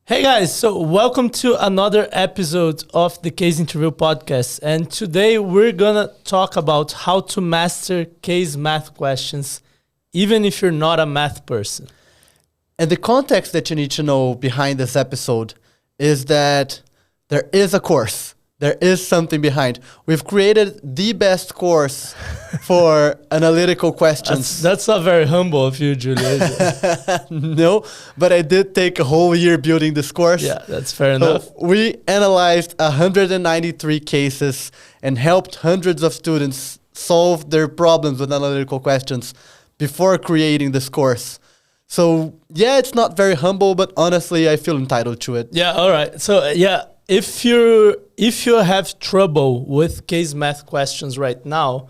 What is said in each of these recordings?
Hey guys, so welcome to another episode of the Case Interview podcast. And today we're gonna talk about how to master case math questions, even if you're not a math person. And the context that you need to know behind this episode is that there is a course. There is something behind. We've created the best course for analytical questions. That's not very humble of you, Julia, is it? No, but I did take a whole year building this course. Yeah, that's fair enough. We analyzed 193 cases and helped hundreds of students solve their problems with analytical questions before creating this course. So, yeah, it's not very humble, but honestly, I feel entitled to it. Yeah, all right. So, if you have trouble with case math questions right now,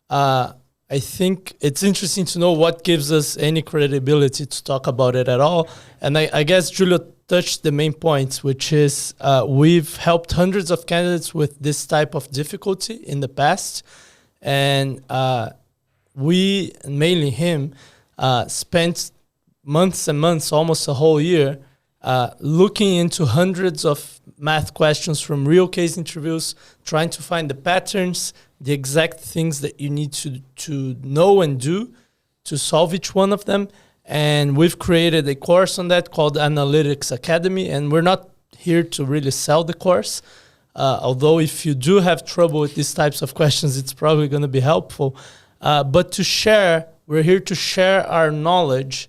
I think it's interesting to know what gives us any credibility to talk about it at all. And I guess Julia touched the main points, which is we've helped hundreds of candidates with this type of difficulty in the past. And we, mainly him, spent months and months, almost a whole year, looking into hundreds of math questions from real case interviews, trying to find the patterns, the exact things that you need to know and do to solve each one of them. And we've created a course on that called Analytics Academy. And we're not here to really sell the course. Although if you do have trouble with these types of questions, it's probably going to be helpful. But to share, we're here to share our knowledge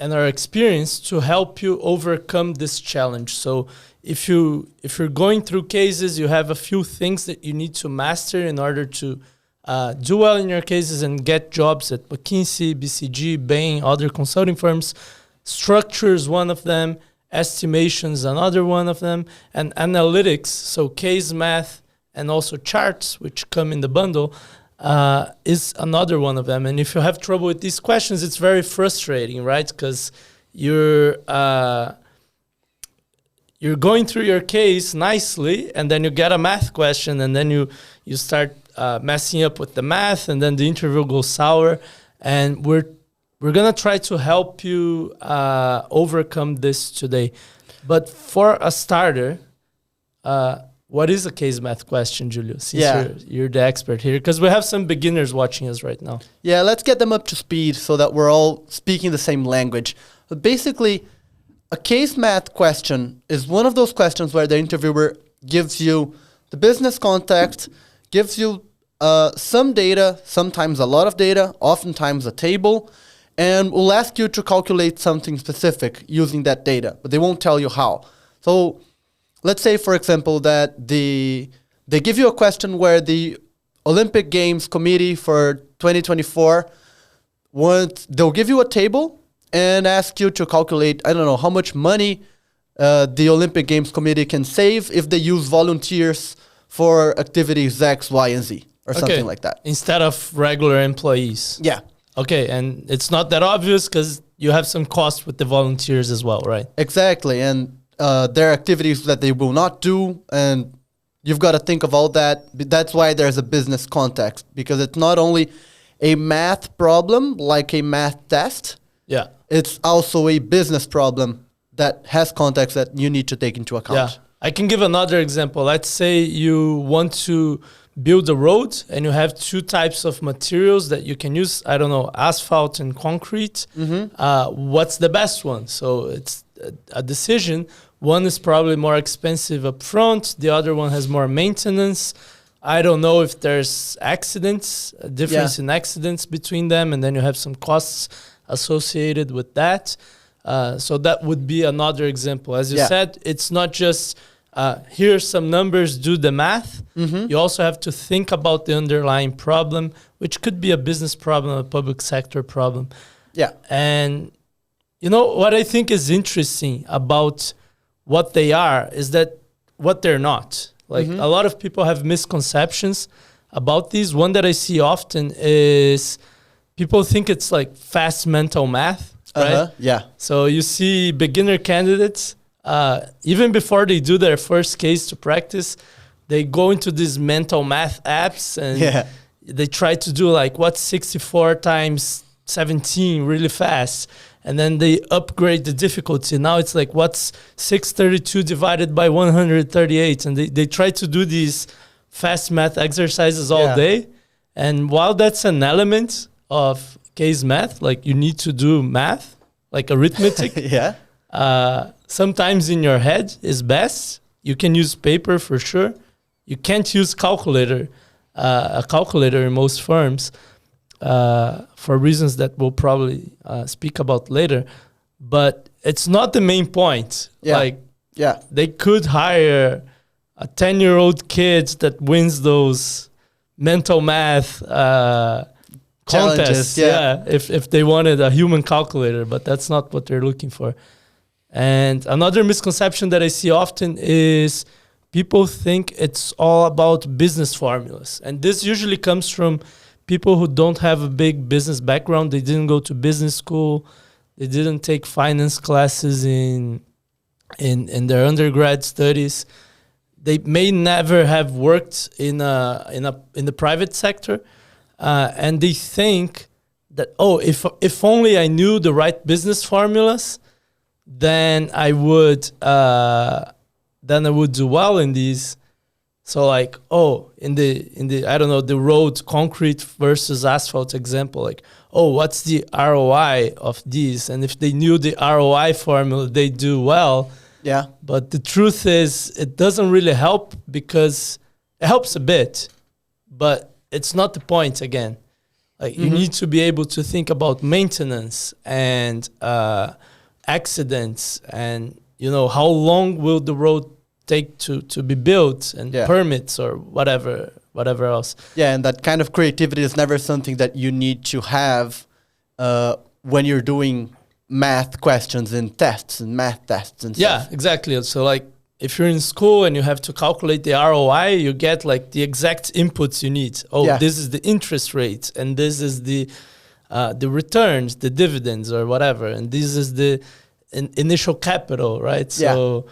and our experience to help you overcome this challenge. So if you're going through cases, you have a few things that you need to master in order to do well in your cases and get jobs at McKinsey, BCG, Bain, other consulting firms. Structure is one of them. Estimations, another one of them. And analytics, so case math and also charts, which come in the bundle, is another one of them. And if you have trouble with these questions, it's very frustrating, right? Because you're going through your case nicely, and then you get a math question, and then you start messing up with the math, and then the interview goes sour. And we're gonna try to help you overcome this today. But for a starter, what is a case math question, Julio? Since you're the expert here, because we have some beginners watching us right now. Yeah, let's get them up to speed so that we're all speaking the same language. But basically, a case math question is one of those questions where the interviewer gives you the business context, gives you some data, sometimes a lot of data, oftentimes a table, and will ask you to calculate something specific using that data, but they won't tell you how. So let's say, for example, that they give you a question where the Olympic Games Committee for 2024, they'll give you a table and ask you to calculate, I don't know, how much money the Olympic Games Committee can save if they use volunteers for activities X, Y, and Z, or something like that. Instead of regular employees. Yeah. Okay, and it's not that obvious because you have some cost with the volunteers as well, right? Exactly, and there are activities that they will not do, and you've got to think of all that. That's why there's a business context, because it's not only a math problem like a math test. Yeah. It's also a business problem that has context that you need to take into account. Yeah. I can give another example. Let's say you want to build a road and you have two types of materials that you can use. I don't know, asphalt and concrete. Mm-hmm. What's the best one? So it's a decision. One is probably more expensive up front. The other one has more maintenance. I don't know if there's accidents, a difference in accidents between them, and then you have some costs associated with that. So that would be another example. As you said, it's not just here's some numbers, do the math. Mm-hmm. You also have to think about the underlying problem, which could be a business problem, a public sector problem. Yeah. And you know what I think is interesting about what they are is that what they're not. Like a lot of people have misconceptions about these. One that I see often is people think it's like fast mental math, right? Yeah. So you see beginner candidates, even before they do their first case to practice, they go into these mental math apps and they try to do like what's 64 times 17 really fast. and then they upgrade the difficulty. Now it's like, what's 632 divided by 138? And they try to do these fast math exercises all day. And while that's an element of case math, like you need to do math, like arithmetic. Sometimes in your head is best. You can use paper for sure. You can't use a calculator in most firms for reasons that we'll probably speak about later. But it's not the main point. They could hire a 10-year-old kid that wins those mental math contests. If they wanted a human calculator, but that's not what they're looking for. And another misconception that I see often is people think it's all about business formulas. And this usually comes from people who don't have a big business background. They didn't go to business school. They didn't take finance classes in their undergrad studies. They may never have worked in the private sector, and they think that if only I knew the right business formulas, then I would do well in these. So like, in the I don't know, the road concrete versus asphalt example, like, what's the ROI of these? And if they knew the ROI formula, they do well. Yeah. But the truth is, it doesn't really help, because it helps a bit, but it's not the point again. Like you need to be able to think about maintenance and accidents, and how long will the road take to be built, and permits or whatever else. Yeah, and that kind of creativity is never something that you need to have when you're doing math questions and tests and math tests and stuff. Yeah, exactly. So like if you're in school and you have to calculate the ROI, you get like the exact inputs you need. This is the interest rate, and this is the returns, the dividends or whatever, and this is the initial capital, right? So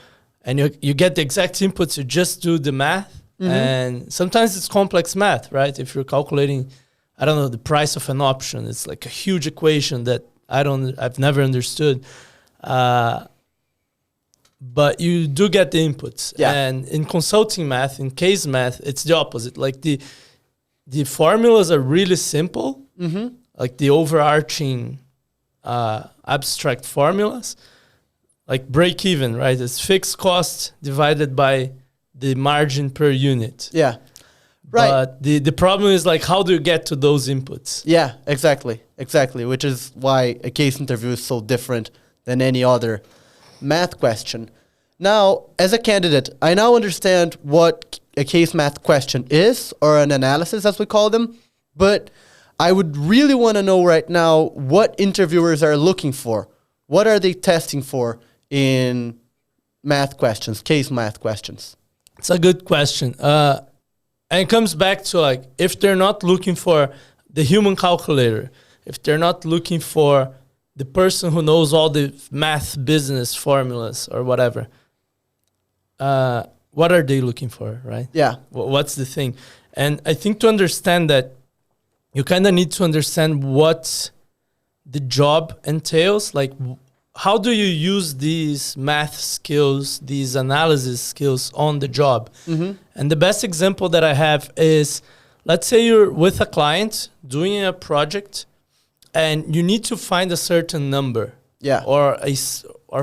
and you get the exact inputs, you just do the math. And sometimes it's complex math, right? If you're calculating, I don't know, the price of an option, it's like a huge equation that I've never understood. But you do get the inputs. And in consulting math, in case math, it's the opposite. Like the formulas are really simple, like the overarching abstract formulas, like break even, right? It's fixed cost divided by the margin per unit. Yeah. Right. But the problem is like, how do you get to those inputs? Yeah, exactly. Which is why a case interview is so different than any other math question. Now, as a candidate, I now understand what a case math question is, or an analysis as we call them, but I would really want to know right now what interviewers are looking for. What are they testing for in math questions, case math questions? It's a good question. And it comes back to like, if they're not looking for the human calculator, if they're not looking for the person who knows all the math business formulas or whatever, what are they looking for, right? Yeah. What's the thing? And I think to understand that, you kind of need to understand what the job entails. Like, how do you use these math skills, these analysis skills on the job? And the best example that I have is, let's say you're with a client doing a project, and you need to find a certain number, or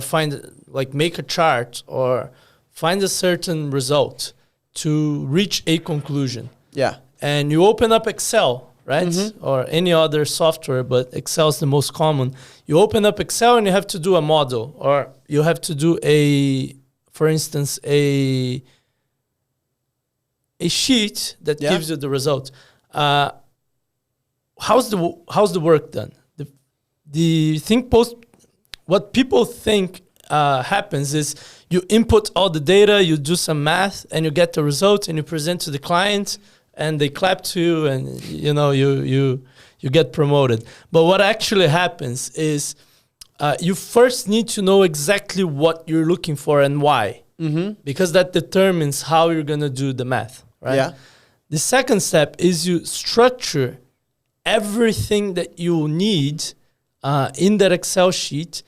find, like, make a chart or find a certain result to reach a conclusion. Yeah. And you open up Excel, right? Or any other software, but Excel is the most common. You open up Excel and you have to do a model, or you have to do for instance, a sheet that gives you the result. How's the work done? What people think happens is you input all the data, you do some math, and you get the result, and you present to the client, and they clap to you, and you get promoted. But what actually happens is you first need to know exactly what you're looking for and why, because that determines how you're gonna do the math, right? Yeah. The second step is you structure everything that you need in that Excel sheet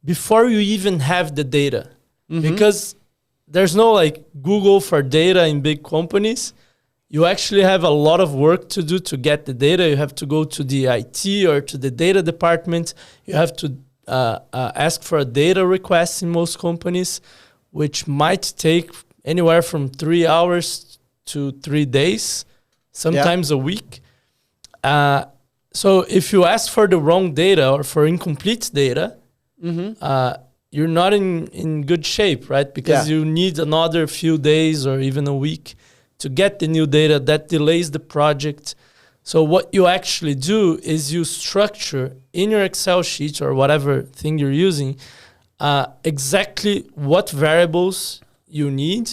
before you even have the data. Because there's no like Google for data in big companies. You actually have a lot of work to do to get the data. You have to go to the IT or to the data department. You have to ask for a data request in most companies, which might take anywhere from 3 hours to 3 days, sometimes a week. So if you ask for the wrong data or for incomplete data, you're not in good shape, right? Because you need another few days or even a week to get the new data. That delays the project. So what you actually do is you structure in your Excel sheet or whatever thing you're using exactly what variables you need,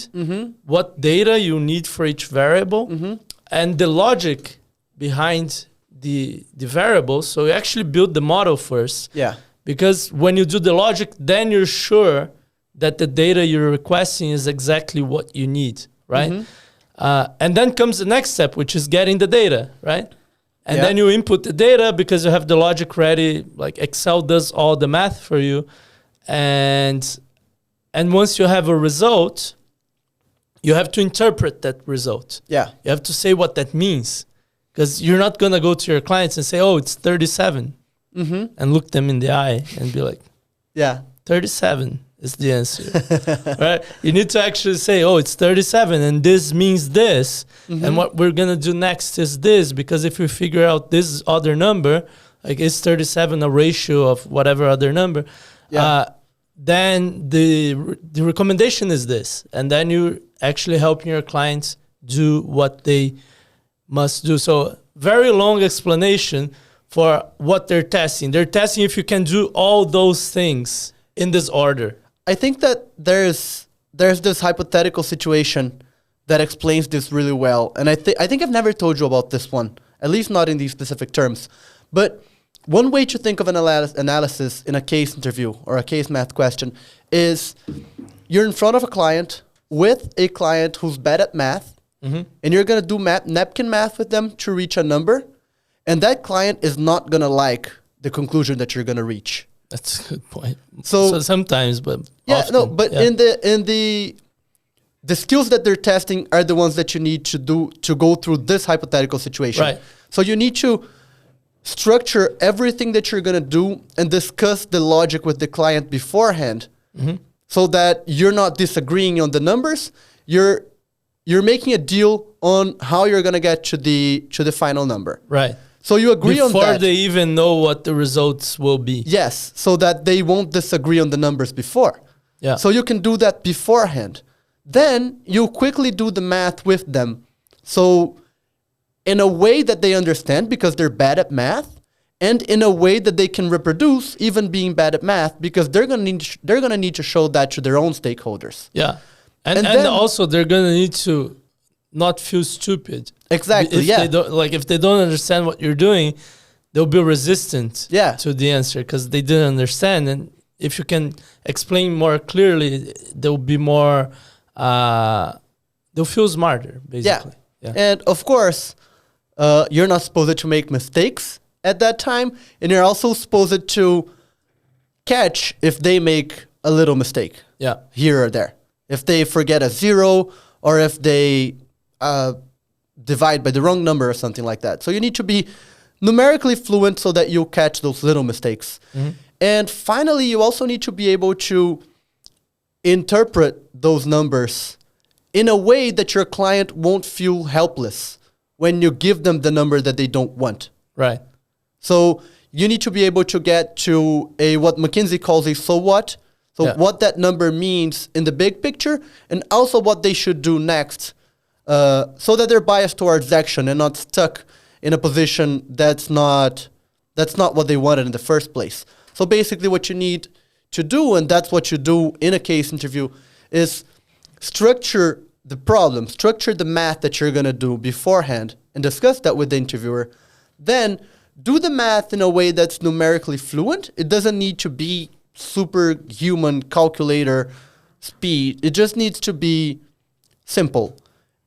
what data you need for each variable, and the logic behind the variables. So you actually build the model first. Yeah. Because when you do the logic, then you're sure that the data you're requesting is exactly what you need, right? And then comes the next step, which is getting the data, right? And then you input the data because you have the logic ready. Like Excel does all the math for you. And once you have a result, you have to interpret that result. Yeah. You have to say what that means. Because you're not going to go to your clients and say, oh, it's 37. And look them in the eye and be like, 37 is the answer. Right? You need to actually say, oh, it's 37 and this means this. And what we're going to do next is this, because if we figure out this other number, like is 37 a ratio of whatever other number, then the recommendation is this. And then you're actually helping your clients do what they must do. So very long explanation for what they're testing. They're testing if you can do all those things in this order. I think that there's this hypothetical situation that explains this really well. And I think I've never told you about this one, at least not in these specific terms. But one way to think of an analysis in a case interview or a case math question is you're in front of a client with a client who's bad at math, and you're going to do napkin math with them to reach a number. And that client is not going to like the conclusion that you're going to reach. That's a good point. So sometimes, but often, in the skills that they're testing are the ones that you need to do to go through this hypothetical situation. Right. So you need to structure everything that you're going to do and discuss the logic with the client beforehand, so that you're not disagreeing on the numbers. You're making a deal on how you're going to get to the final number. Right. So you agree on that. Before they even know what the results will be. Yes, so that they won't disagree on the numbers before. Yeah. So you can do that beforehand. Then you quickly do the math with them. So in a way that they understand because they're bad at math, and in a way that they can reproduce even being bad at math, because they're going to need to show that to their own stakeholders. Yeah. And then also they're going to need to not feel stupid. Exactly. If they don't understand what you're doing, they'll be resistant to the answer because they didn't understand. And if you can explain more clearly, they'll be more, they'll feel smarter, basically. Yeah. And of course, you're not supposed to make mistakes at that time. And you're also supposed to catch if they make a little mistake here or there. If they forget a zero or if they divide by the wrong number or something like that. So you need to be numerically fluent so that you'll catch those little mistakes. And finally, you also need to be able to interpret those numbers in a way that your client won't feel helpless when you give them the number that they don't want. Right. So you need to be able to get to what McKinsey calls a so what. So what that number means in the big picture, and also what they should do next, so that they're biased towards action and not stuck in a position that's not what they wanted in the first place. So basically what you need to do, and that's what you do in a case interview, is structure the problem, structure the math that you're going to do beforehand and discuss that with the interviewer. Then do the math in a way that's numerically fluent. It doesn't need to be superhuman calculator speed. It just needs to be simple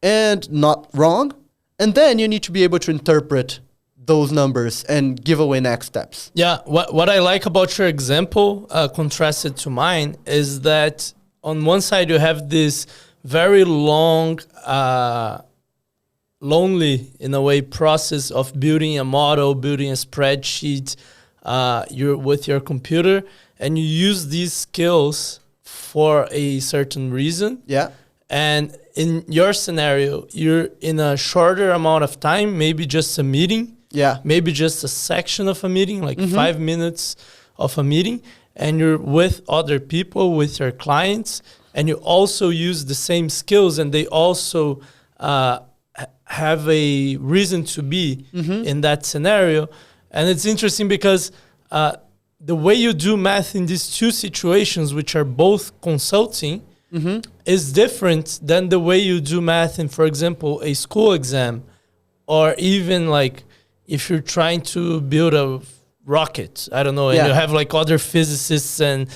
and not wrong. And then you need to be able to interpret those numbers and give away next steps. Yeah, what I like about your example, contrasted to mine, is that on one side you have this very long, lonely in a way process of building a model, building a spreadsheet, you're with your computer, and you use these skills for a certain reason. Yeah. And in your scenario, you're in a shorter amount of time, maybe just a meeting. Yeah. Maybe just a section of a meeting, like 5 minutes of a meeting, and you're with other people, with your clients, and you also use the same skills, and they also have a reason to be in that scenario. And it's interesting because the way you do math in these two situations, which are both consulting, is different than the way you do math in, for example, a school exam, or even like if you're trying to build a rocket, I don't know, and you have like other physicists and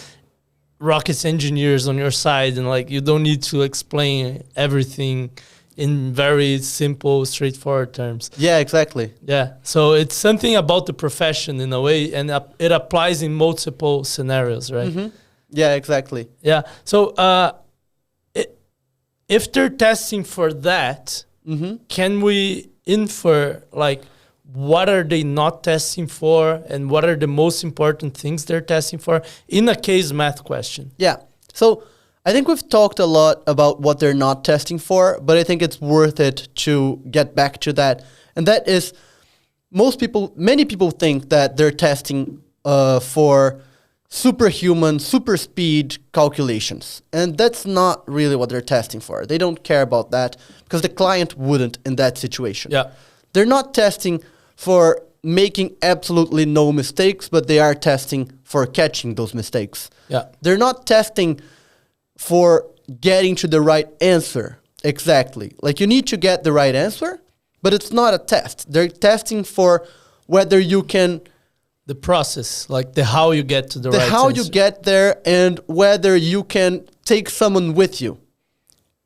rockets engineers on your side, and like you don't need to explain everything in very simple, straightforward terms. Yeah, exactly. Yeah, so it's something about the profession in a way, and it applies in multiple scenarios, right? Yeah, exactly. Yeah, so if they're testing for that, can we infer like what are they not testing for, and what are the most important things they're testing for in a case math question? Yeah. So I think we've talked a lot about what they're not testing for, but I think it's worth it to get back to that. And that is, many people think that they're testing for superhuman, super speed calculations. And that's not really what they're testing for. They don't care about that because the client wouldn't in that situation. Yeah. They're not testing for making absolutely no mistakes, but they are testing for catching those mistakes. Yeah. They're not testing for getting to the right answer. Exactly. Like you need to get the right answer, but it's not a test. They're testing for whether you can... The process, like the how you get to the right how answer. you get there, and whether you can take someone with you.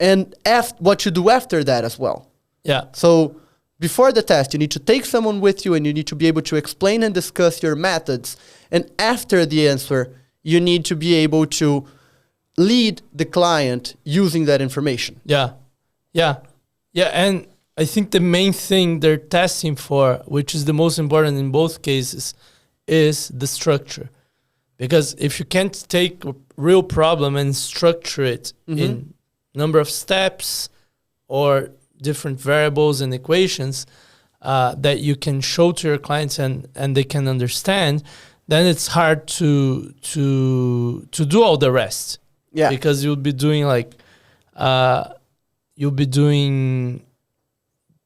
And what you do after that as well. Yeah. So before the test, you need to take someone with you, and you need to be able to explain and discuss your methods. And after the answer, you need to be able to lead the client using that information. Yeah. Yeah. Yeah. And I think the main thing they're testing for, which is the most important in both cases, is the structure. Because if you can't take a real problem and structure it in number of steps or different variables and equations that you can show to your clients and they can understand, then it's hard to do all the rest. Yeah. Because you'll be doing like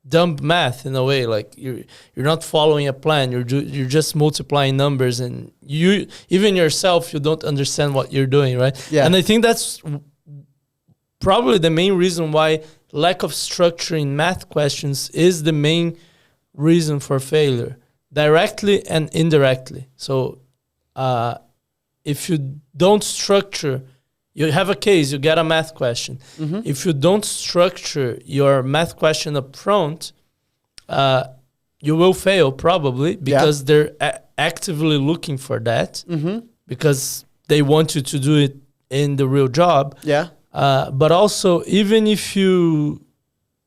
dumb math in a way, like you're not following a plan. You're just multiplying numbers, and you even yourself you don't understand what you're doing, right? Yeah. And I think that's probably the main reason why lack of structure in math questions is the main reason for failure, directly and indirectly. So if you don't structure, you have a case, you get a math question. If you don't structure your math question up front, you will fail probably because they're actively looking for that because they want you to do it in the real job. Yeah. But also, even if you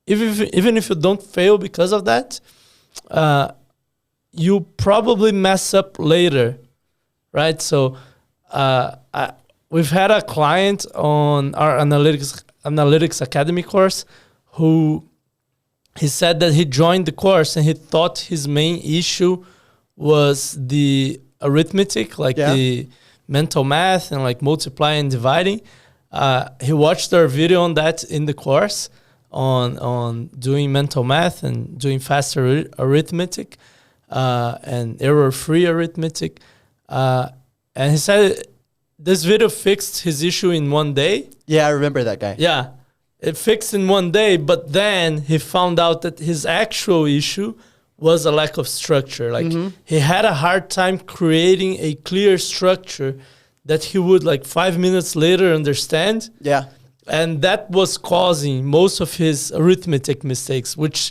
don't fail because of that, you probably mess up later, right? So we've had a client on our analytics academy course who he said that he joined the course and he thought his main issue was the arithmetic, like the mental math and like multiplying and dividing. He watched our video on that in the course on doing mental math and doing faster arithmetic and error-free arithmetic. And he said this video fixed his issue in one day. Yeah, I remember that guy. Yeah, it fixed in one day, but then he found out that his actual issue was a lack of structure. Like he had a hard time creating a clear structure that he would like 5 minutes later understand. Yeah. And that was causing most of his arithmetic mistakes, which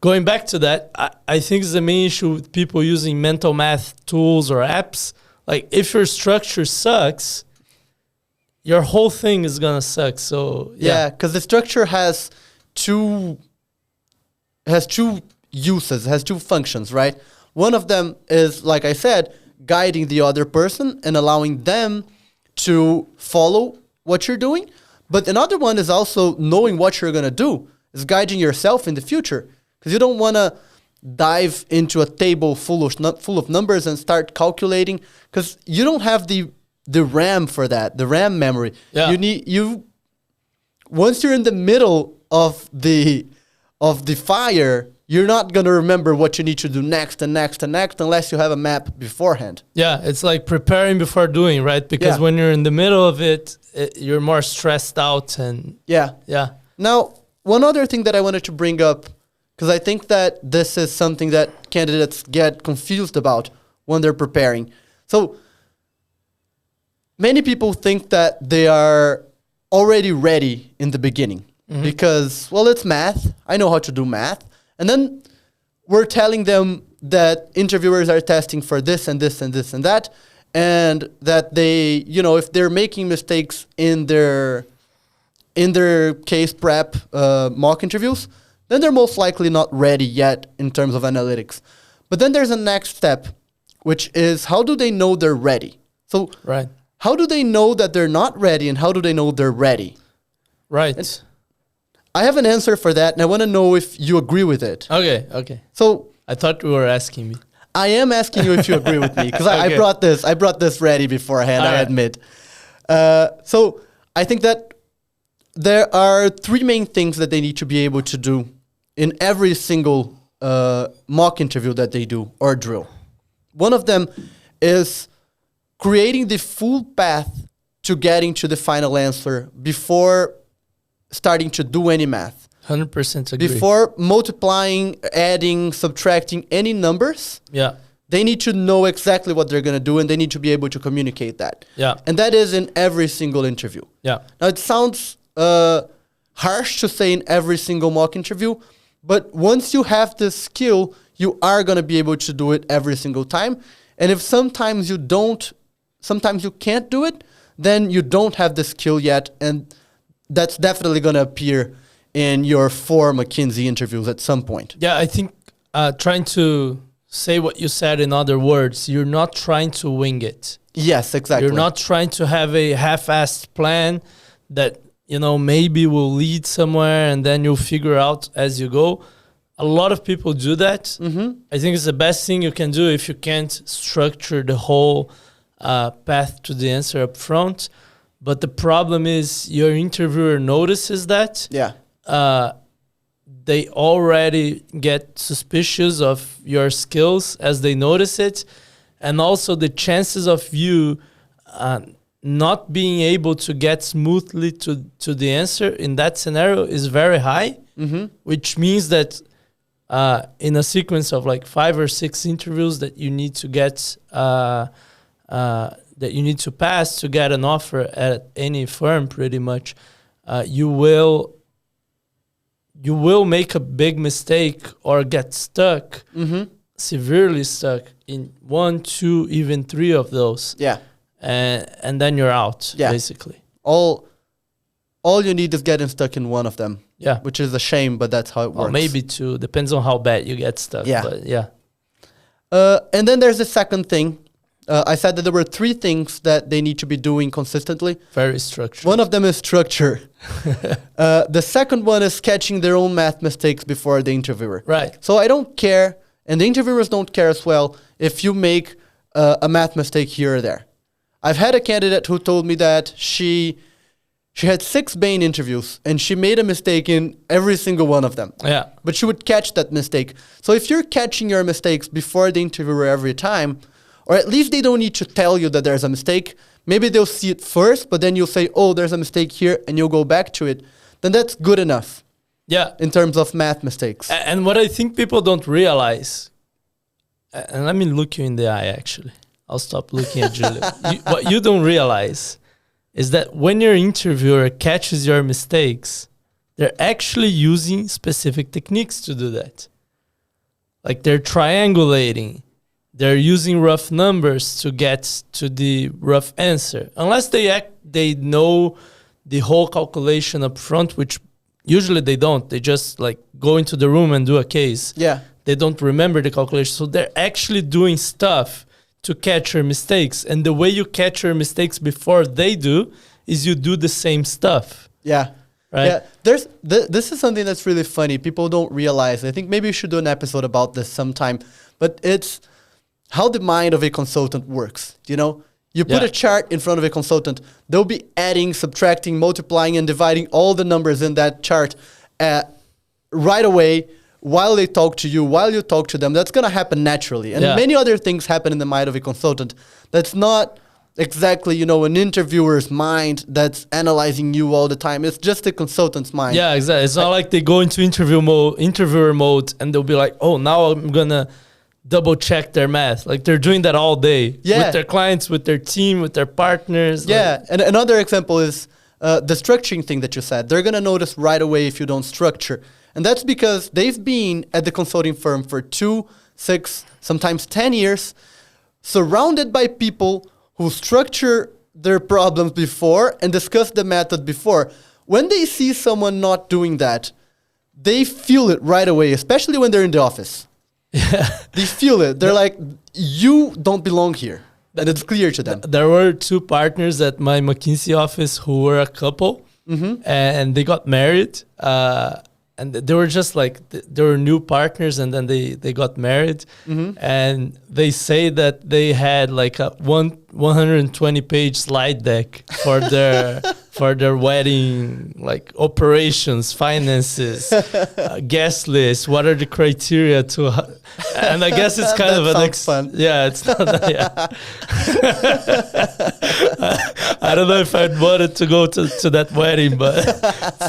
going back to that, I think it's the main issue with people using mental math tools or apps. Like if your structure sucks, your whole thing is gonna suck. So Yeah, because the structure has two uses, has two functions, right? One of them is, like I said, guiding the other person and allowing them to follow what you're doing. But another one is also knowing what you're gonna do, is guiding yourself in the future. Because you don't wanna dive into a table full of numbers and start calculating, because you don't have the RAM for that, the RAM memory. Yeah. Once you're in the middle of the fire, you're not gonna remember what you need to do next and next and next unless you have a map beforehand. Yeah, it's like preparing before doing, right? Because Yeah. when you're in the middle of it, you're more stressed out and Yeah. yeah. Now, one other thing that I wanted to bring up, because I think that this is something that candidates get confused about when they're preparing. So many people think that they are already ready in the beginning because, well, it's math. I know how to do math. And then we're telling them that interviewers are testing for this and this and this and that, and that they, if they're making mistakes in their case prep mock interviews, then they're most likely not ready yet in terms of analytics. But then there's a next step, which is how do they know they're ready? So Right. how do they know that they're not ready, and how do they know they're ready? Right. I have an answer for that, and I want to know if you agree with it. Okay. So I thought you were asking me. I am asking you if you agree with me, because I Okay. brought this ready beforehand, All I right. admit. So I think that there are three main things that they need to be able to do in every single mock interview that they do or drill. One of them is creating the full path to getting to the final answer before starting to do any math. 100% agree. Before multiplying, adding, subtracting any numbers, Yeah. they need to know exactly what they're going to do, and they need to be able to communicate that. Yeah. And that is in every single interview. Yeah. Now, it sounds harsh to say in every single mock interview, but once you have this skill, you are going to be able to do it every single time. And if sometimes you can't do it, then you don't have the skill yet, and that's definitely going to appear in your 4 McKinsey interviews at some point. Yeah, I think trying to say what you said in other words, you're not trying to wing it. Yes, exactly. You're not trying to have a half-assed plan that, maybe will lead somewhere and then you'll figure out as you go. A lot of people do that. Mm-hmm. I think it's the best thing you can do if you can't structure the whole path to the answer up front. But the problem is your interviewer notices that. Yeah. They already get suspicious of your skills as they notice it. And also the chances of you not being able to get smoothly to the answer in that scenario is very high, which means that in a sequence of like 5 or 6 interviews that you need to get, that you need to pass to get an offer at any firm pretty much, you will make a big mistake or get stuck, severely stuck in 1, 2, even 3 of those. Yeah. And then you're out, basically. All you need is getting stuck in one of them. Yeah. Which is a shame, but that's how it works. Or maybe 2. Depends on how bad you get stuck. Yeah. But yeah. And then there's the second thing. I said that there were 3 things that they need to be doing consistently. Very structured. One of them is structure. The second one is catching their own math mistakes before the interviewer. Right. So I don't care, and the interviewers don't care as well, if you make a math mistake here or there. I've had a candidate who told me that she had 6 Bain interviews, and she made a mistake in every single one of them. Yeah. But she would catch that mistake. So if you're catching your mistakes before the interviewer every time, or at least they don't need to tell you that there's a mistake, maybe they'll see it first, but then you'll say, oh, there's a mistake here, and you'll go back to it, then that's good enough. Yeah. In terms of math mistakes. And what I think people don't realize, and let me look you in the eye, actually. I'll stop looking at Julia. What you don't realize is that when your interviewer catches your mistakes, they're actually using specific techniques to do that. like they're triangulating. They're using rough numbers to get to the rough answer. Unless they know the whole calculation up front, which usually they don't. They just like go into the room and do a case. Yeah. They don't remember the calculation. So they're actually doing stuff to catch your mistakes. And the way you catch your mistakes before they do is you do the same stuff. Yeah. Right? Yeah. This is something that's really funny. People don't realize. I think maybe we should do an episode about this sometime. But it's how the mind of a consultant works. You know, you put a chart in front of a consultant. They'll be adding, subtracting, multiplying, and dividing all the numbers in that chart right away while they talk to you, while you talk to them. That's going to happen naturally. And many other things happen in the mind of a consultant. That's not exactly, you know, an interviewer's mind that's analyzing you all the time. It's just a consultant's mind. Yeah, exactly. It's not like they go into interviewer mode, and they'll be like, oh, now I'm going to double check their math. Like they're doing that all day with their clients, with their team, with their partners. Yeah. And another example is the structuring thing that you said. They're going to notice right away if you don't structure. And that's because they've been at the consulting firm for 2, 6, sometimes 10 years, surrounded by people who structure their problems before and discuss the method before. When they see someone not doing that, they feel it right away, especially when they're in the office. Yeah. They feel it. They're like, you don't belong here. And it's clear to them. There were 2 partners at my McKinsey office who were a couple, and they got married. And they were just like, they were new partners, and then they got married. And they say that they had like a 120-page slide deck for their for their wedding, like operations, finances, guest list. What are the criteria to? And I guess it's kind of an fun. Yeah, it's not. I don't know if I'd wanted to go to that wedding, but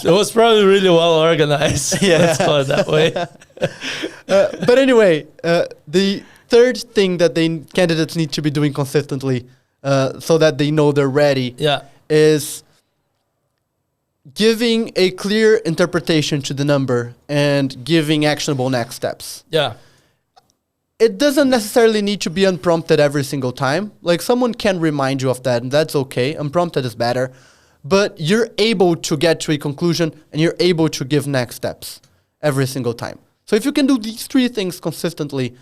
it was probably really well organized. Yeah, let's call it that way. But anyway, the third thing that candidates need to be doing consistently, so that they know they're ready, is giving a clear interpretation to the number and giving actionable next steps. Yeah. It doesn't necessarily need to be unprompted every single time. Like someone can remind you of that, and that's okay. Unprompted is better. But you're able to get to a conclusion, and you're able to give next steps every single time. So if you can do these 3 things consistently,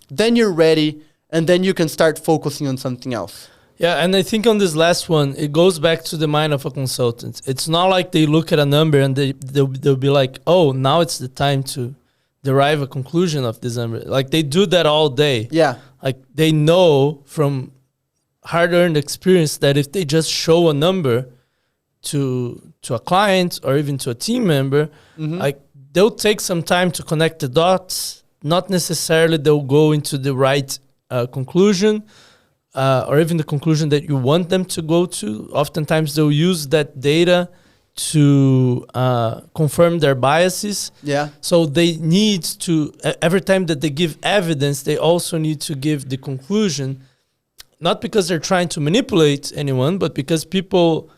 then you're ready, and then you can start focusing on something else. Yeah, and I think on this last one, it goes back to the mind of a consultant. It's not like they look at a number and they'll be like, oh, now it's the time to derive a conclusion of this number. Like they do that all day. Yeah. Like they know from hard-earned experience that if they just show a number to a client or even to a team member, like they'll take some time to connect the dots. Not necessarily they'll go into the right conclusion, or even the conclusion that you want them to go to. Oftentimes they'll use that data to confirm their biases. Yeah. So they need to, every time that they give evidence, they also need to give the conclusion, not because they're trying to manipulate anyone, but because people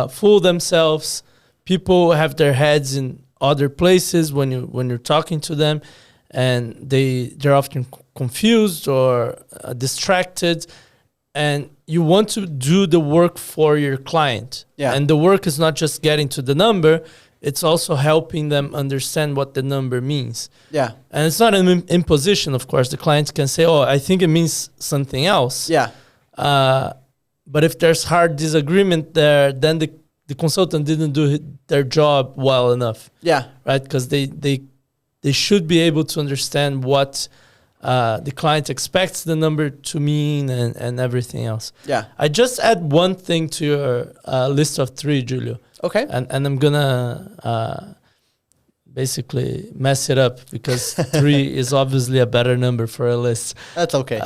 fool themselves. People have their heads in other places when you're talking to them, and they're often confused or distracted. And you want to do the work for your client. Yeah. And the work is not just getting to the number, it's also helping them understand what the number means. Yeah. And it's not an imposition, of course. The client can say, oh, I think it means something else. Yeah. But if there's hard disagreement there, then the consultant didn't do their job well enough. Yeah. Right? Because they should be able to understand what the client expects the number to mean and everything else. Yeah. I just add one thing to your list of 3, Julio. Okay. And I'm going to basically mess it up because 3 is obviously a better number for a list. That's okay.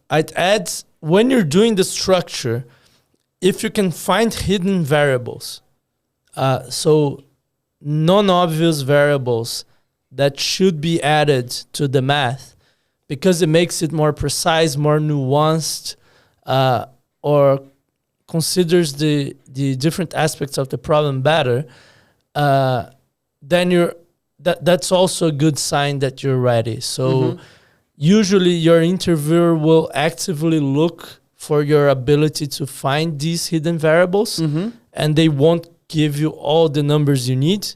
I'd add, when you're doing the structure, if you can find hidden variables, so non-obvious variables that should be added to the math, because it makes it more precise, more nuanced, or considers the different aspects of the problem better, then that's also a good sign that you're ready. So usually your interviewer will actively look for your ability to find these hidden variables, and they won't give you all the numbers you need.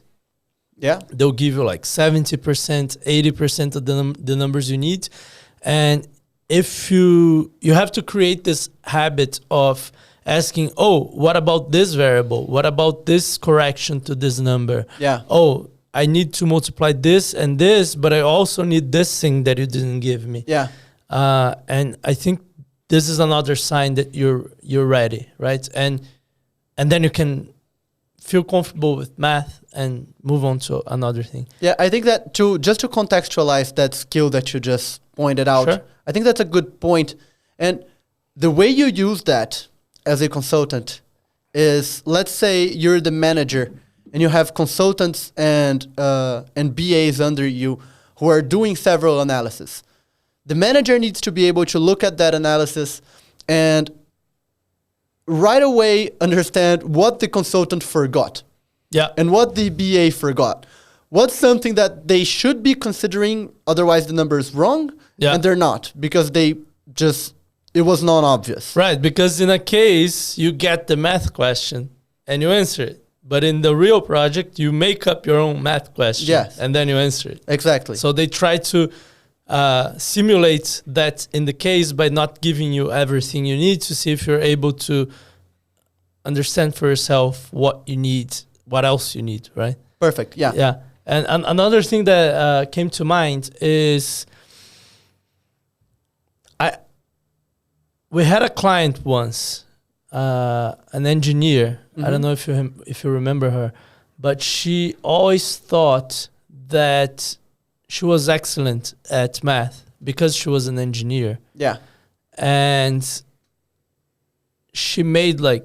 Yeah. They'll give you like 70%, 80% of the numbers you need. And if you have to create this habit of asking, oh, what about this variable? What about this correction to this number? Yeah. Oh, I need to multiply this and this, but I also need this thing that you didn't give me. Yeah. And I think this is another sign that you're ready, right? And then you can feel comfortable with math and move on to another thing. Yeah, I think that just to contextualize that skill that you just pointed out, Sure. I think that's a good point. And the way you use that as a consultant is, let's say you're the manager and you have consultants and BAs under you who are doing several analyses. The manager needs to be able to look at that analysis and right away understand what the consultant forgot. Yeah. And what the BA forgot. What's something that they should be considering, otherwise the number is wrong, and they're not, because it was non-obvious. Right, because in a case, you get the math question and you answer it. But in the real project, you make up your own math question, and then you answer it. Exactly. So they try to simulate that in the case by not giving you everything you need to see if you're able to understand for yourself what you need, what else you need, right? Perfect, yeah. Yeah. And another thing that came to mind is we had a client once, an engineer. I don't know if you remember her, but she always thought that she was excellent at math because she was an engineer. Yeah. And she made a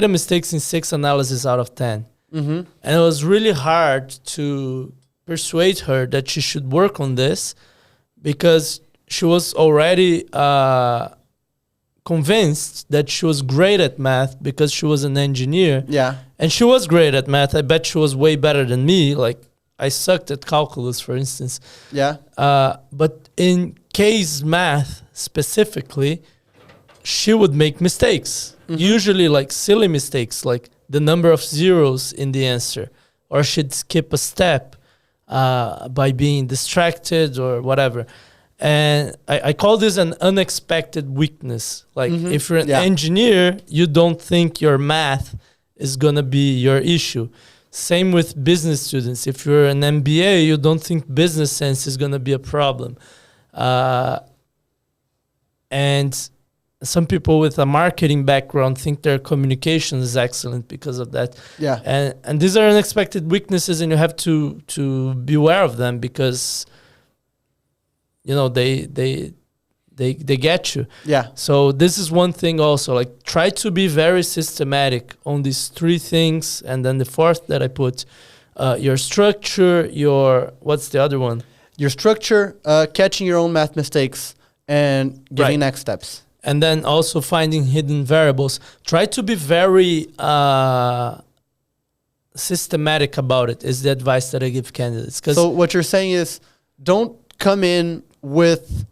mistakes in 6 analyses out of 10. And it was really hard to persuade her that she should work on this because she was already convinced that she was great at math because she was an engineer. Yeah. And she was great at math. I bet she was way better than me. Like, I sucked at calculus, for instance. Yeah. But in case math specifically, she would make mistakes. Usually like silly mistakes, like the number of zeros in the answer. Or she'd skip a step by being distracted or whatever. And I call this an unexpected weakness. Like if you're an engineer, you don't think your math is going to be your issue. Same with business students. If you're an MBA, you don't think business sense is going to be a problem. And some people with a marketing background think their communication is excellent because of that. Yeah. And these are unexpected weaknesses, and you have to be aware of them because they get you. Yeah. So this is one thing also, like try to be very systematic on these 3 things. And then the 4th that I put, your structure, what's the other one? Your structure, catching your own math mistakes and giving next steps. And then also finding hidden variables. Try to be very systematic about it is the advice that I give candidates. So what you're saying is don't come in with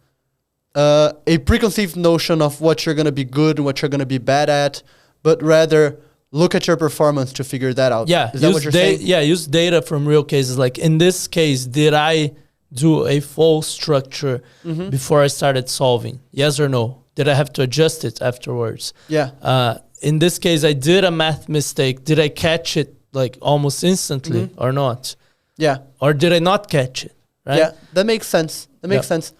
a preconceived notion of what you're going to be good and what you're going to be bad at, but rather look at your performance to figure that out. Yeah. Is that what you're saying? Yeah, use data from real cases. Like in this case, did I do a full structure before I started solving? Yes or no? Did I have to adjust it afterwards? Yeah. In this case, I did a math mistake. Did I catch it like almost instantly or not? Yeah. Or did I not catch it? Right? Yeah, that makes sense. That makes sense.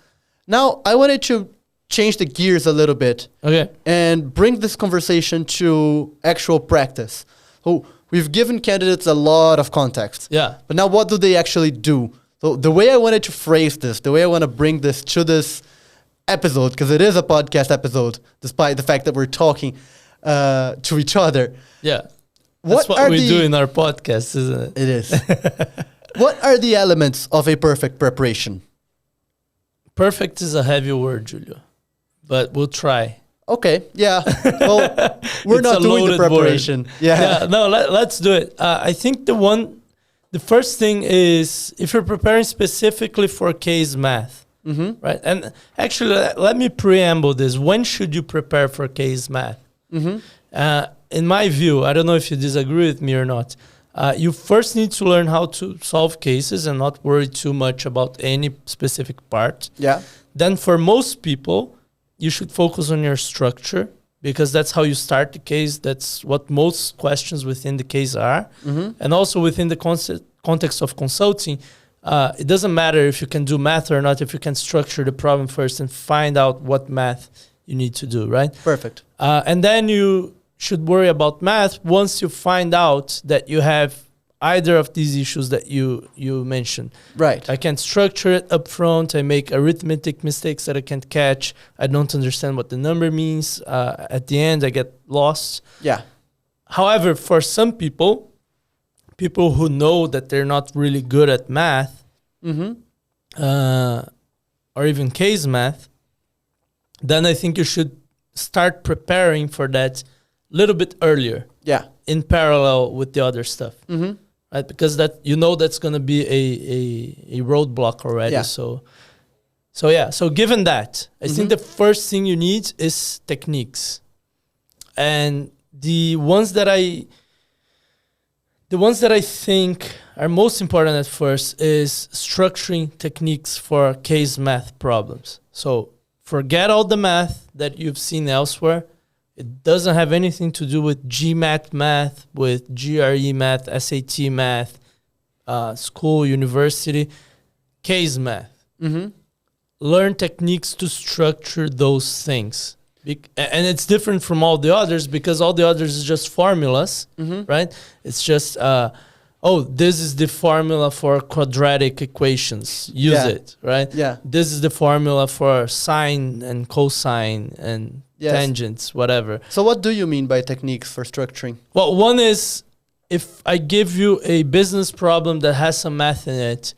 Now, I wanted to change the gears a little bit. Okay. And bring this conversation to actual practice. So we've given candidates a lot of context. Yeah. But now what do they actually do? So the way I wanted to phrase this, the way I want to bring this to this episode, because it is a podcast episode, despite the fact that we're talking to each other. Yeah. That's what we do in our podcast, isn't it? It is. What are the elements of a perfect preparation? Perfect is a heavy word, Julio, but we'll try. Okay, yeah. Well, we're not doing the preparation. Yeah. No, let's do it. I think the the first thing is if you're preparing specifically for case math, right? And actually, let me preamble this. When should you prepare for case math? In my view, I don't know if you disagree with me or not. You first need to learn how to solve cases and not worry too much about any specific part. Yeah. Then for most people, you should focus on your structure because that's how you start the case. That's what most questions within the case are. And also within the context of consulting, it doesn't matter if you can do math or not, if you can structure the problem first and find out what math you need to do, right? Perfect. And then you should worry about math once you find out that you have either of these issues that you mentioned. Right. I can't structure it up front. I make arithmetic mistakes that I can't catch. I don't understand what the number means. At the end, I get lost. Yeah. However, for some people who know that they're not really good at math, or even case math, then I think you should start preparing for that a little bit earlier. Yeah. In parallel with the other stuff. Right? Because that that's going to be a roadblock already. Yeah. So given that, I think the first thing you need is techniques. And the ones that I think are most important at first is structuring techniques for case math problems. So forget all the math that you've seen elsewhere. It doesn't have anything to do with GMAT math, with GRE math, SAT math, school, university, case math. Learn techniques to structure those things. And it's different from all the others because all the others is just formulas, right? It's just, this is the formula for quadratic equations. Use it, right? Yeah. This is the formula for sine and cosine and tangents, whatever. So what do you mean by techniques for structuring? Well, one is if I give you a business problem that has some math in it,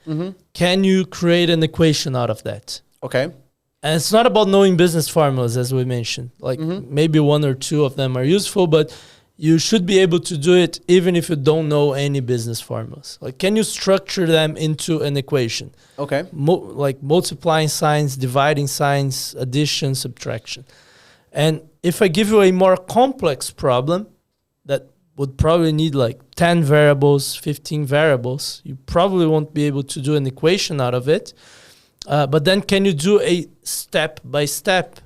can you create an equation out of that? Okay. And it's not about knowing business formulas, as we mentioned. Like maybe one or two of them are useful, but you should be able to do it even if you don't know any business formulas. Like, can you structure them into an equation? Okay. Like multiplying signs, dividing signs, addition, subtraction. And if I give you a more complex problem that would probably need like 10 variables, 15 variables, you probably won't be able to do an equation out of it. But then can you do a step-by-step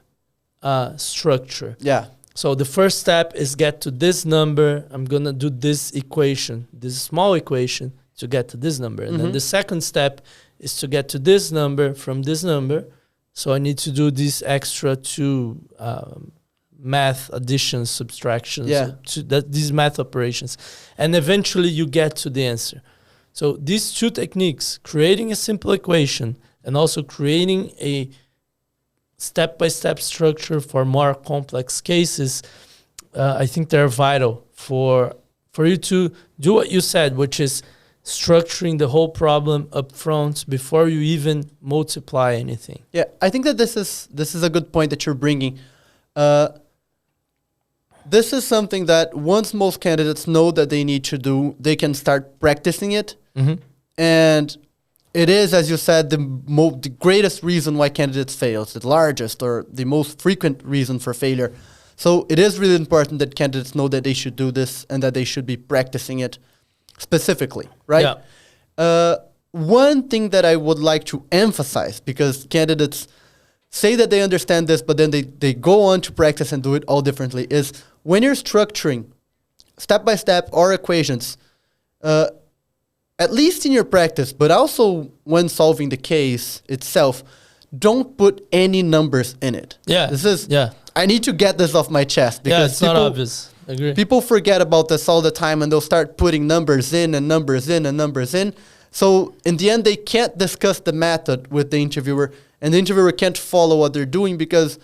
structure? Yeah. So the first step is get to this number. I'm going to do this equation, this small equation to get to this number. And then the second step is to get to this number from this number. So I need to do these extra two math additions, subtractions, these math operations. And eventually you get to the answer. So these two techniques, creating a simple equation and also creating a step-by-step structure for more complex cases, I think they're vital for you to do what you said, which is structuring the whole problem up front before you even multiply anything. Yeah, I think that this is a good point that you're bringing. This is something that once most candidates know that they need to do, they can start practicing it. And it is, as you said, the greatest reason why candidates fail. It's the largest or the most frequent reason for failure. So it is really important that candidates know that they should do this and that they should be practicing it specifically, right? Yeah. One thing that I would like to emphasize, because candidates say that they understand this, but then they go on to practice and do it all differently, is when you're structuring step-by-step or equations, at least in your practice, but also when solving the case itself, don't put any numbers in it. I need to get this off my chest because it's not obvious. Agree. People forget about this all the time and they'll start putting numbers in and numbers in and numbers in. So in the end, they can't discuss the method with the interviewer, and the interviewer can't follow what they're doing because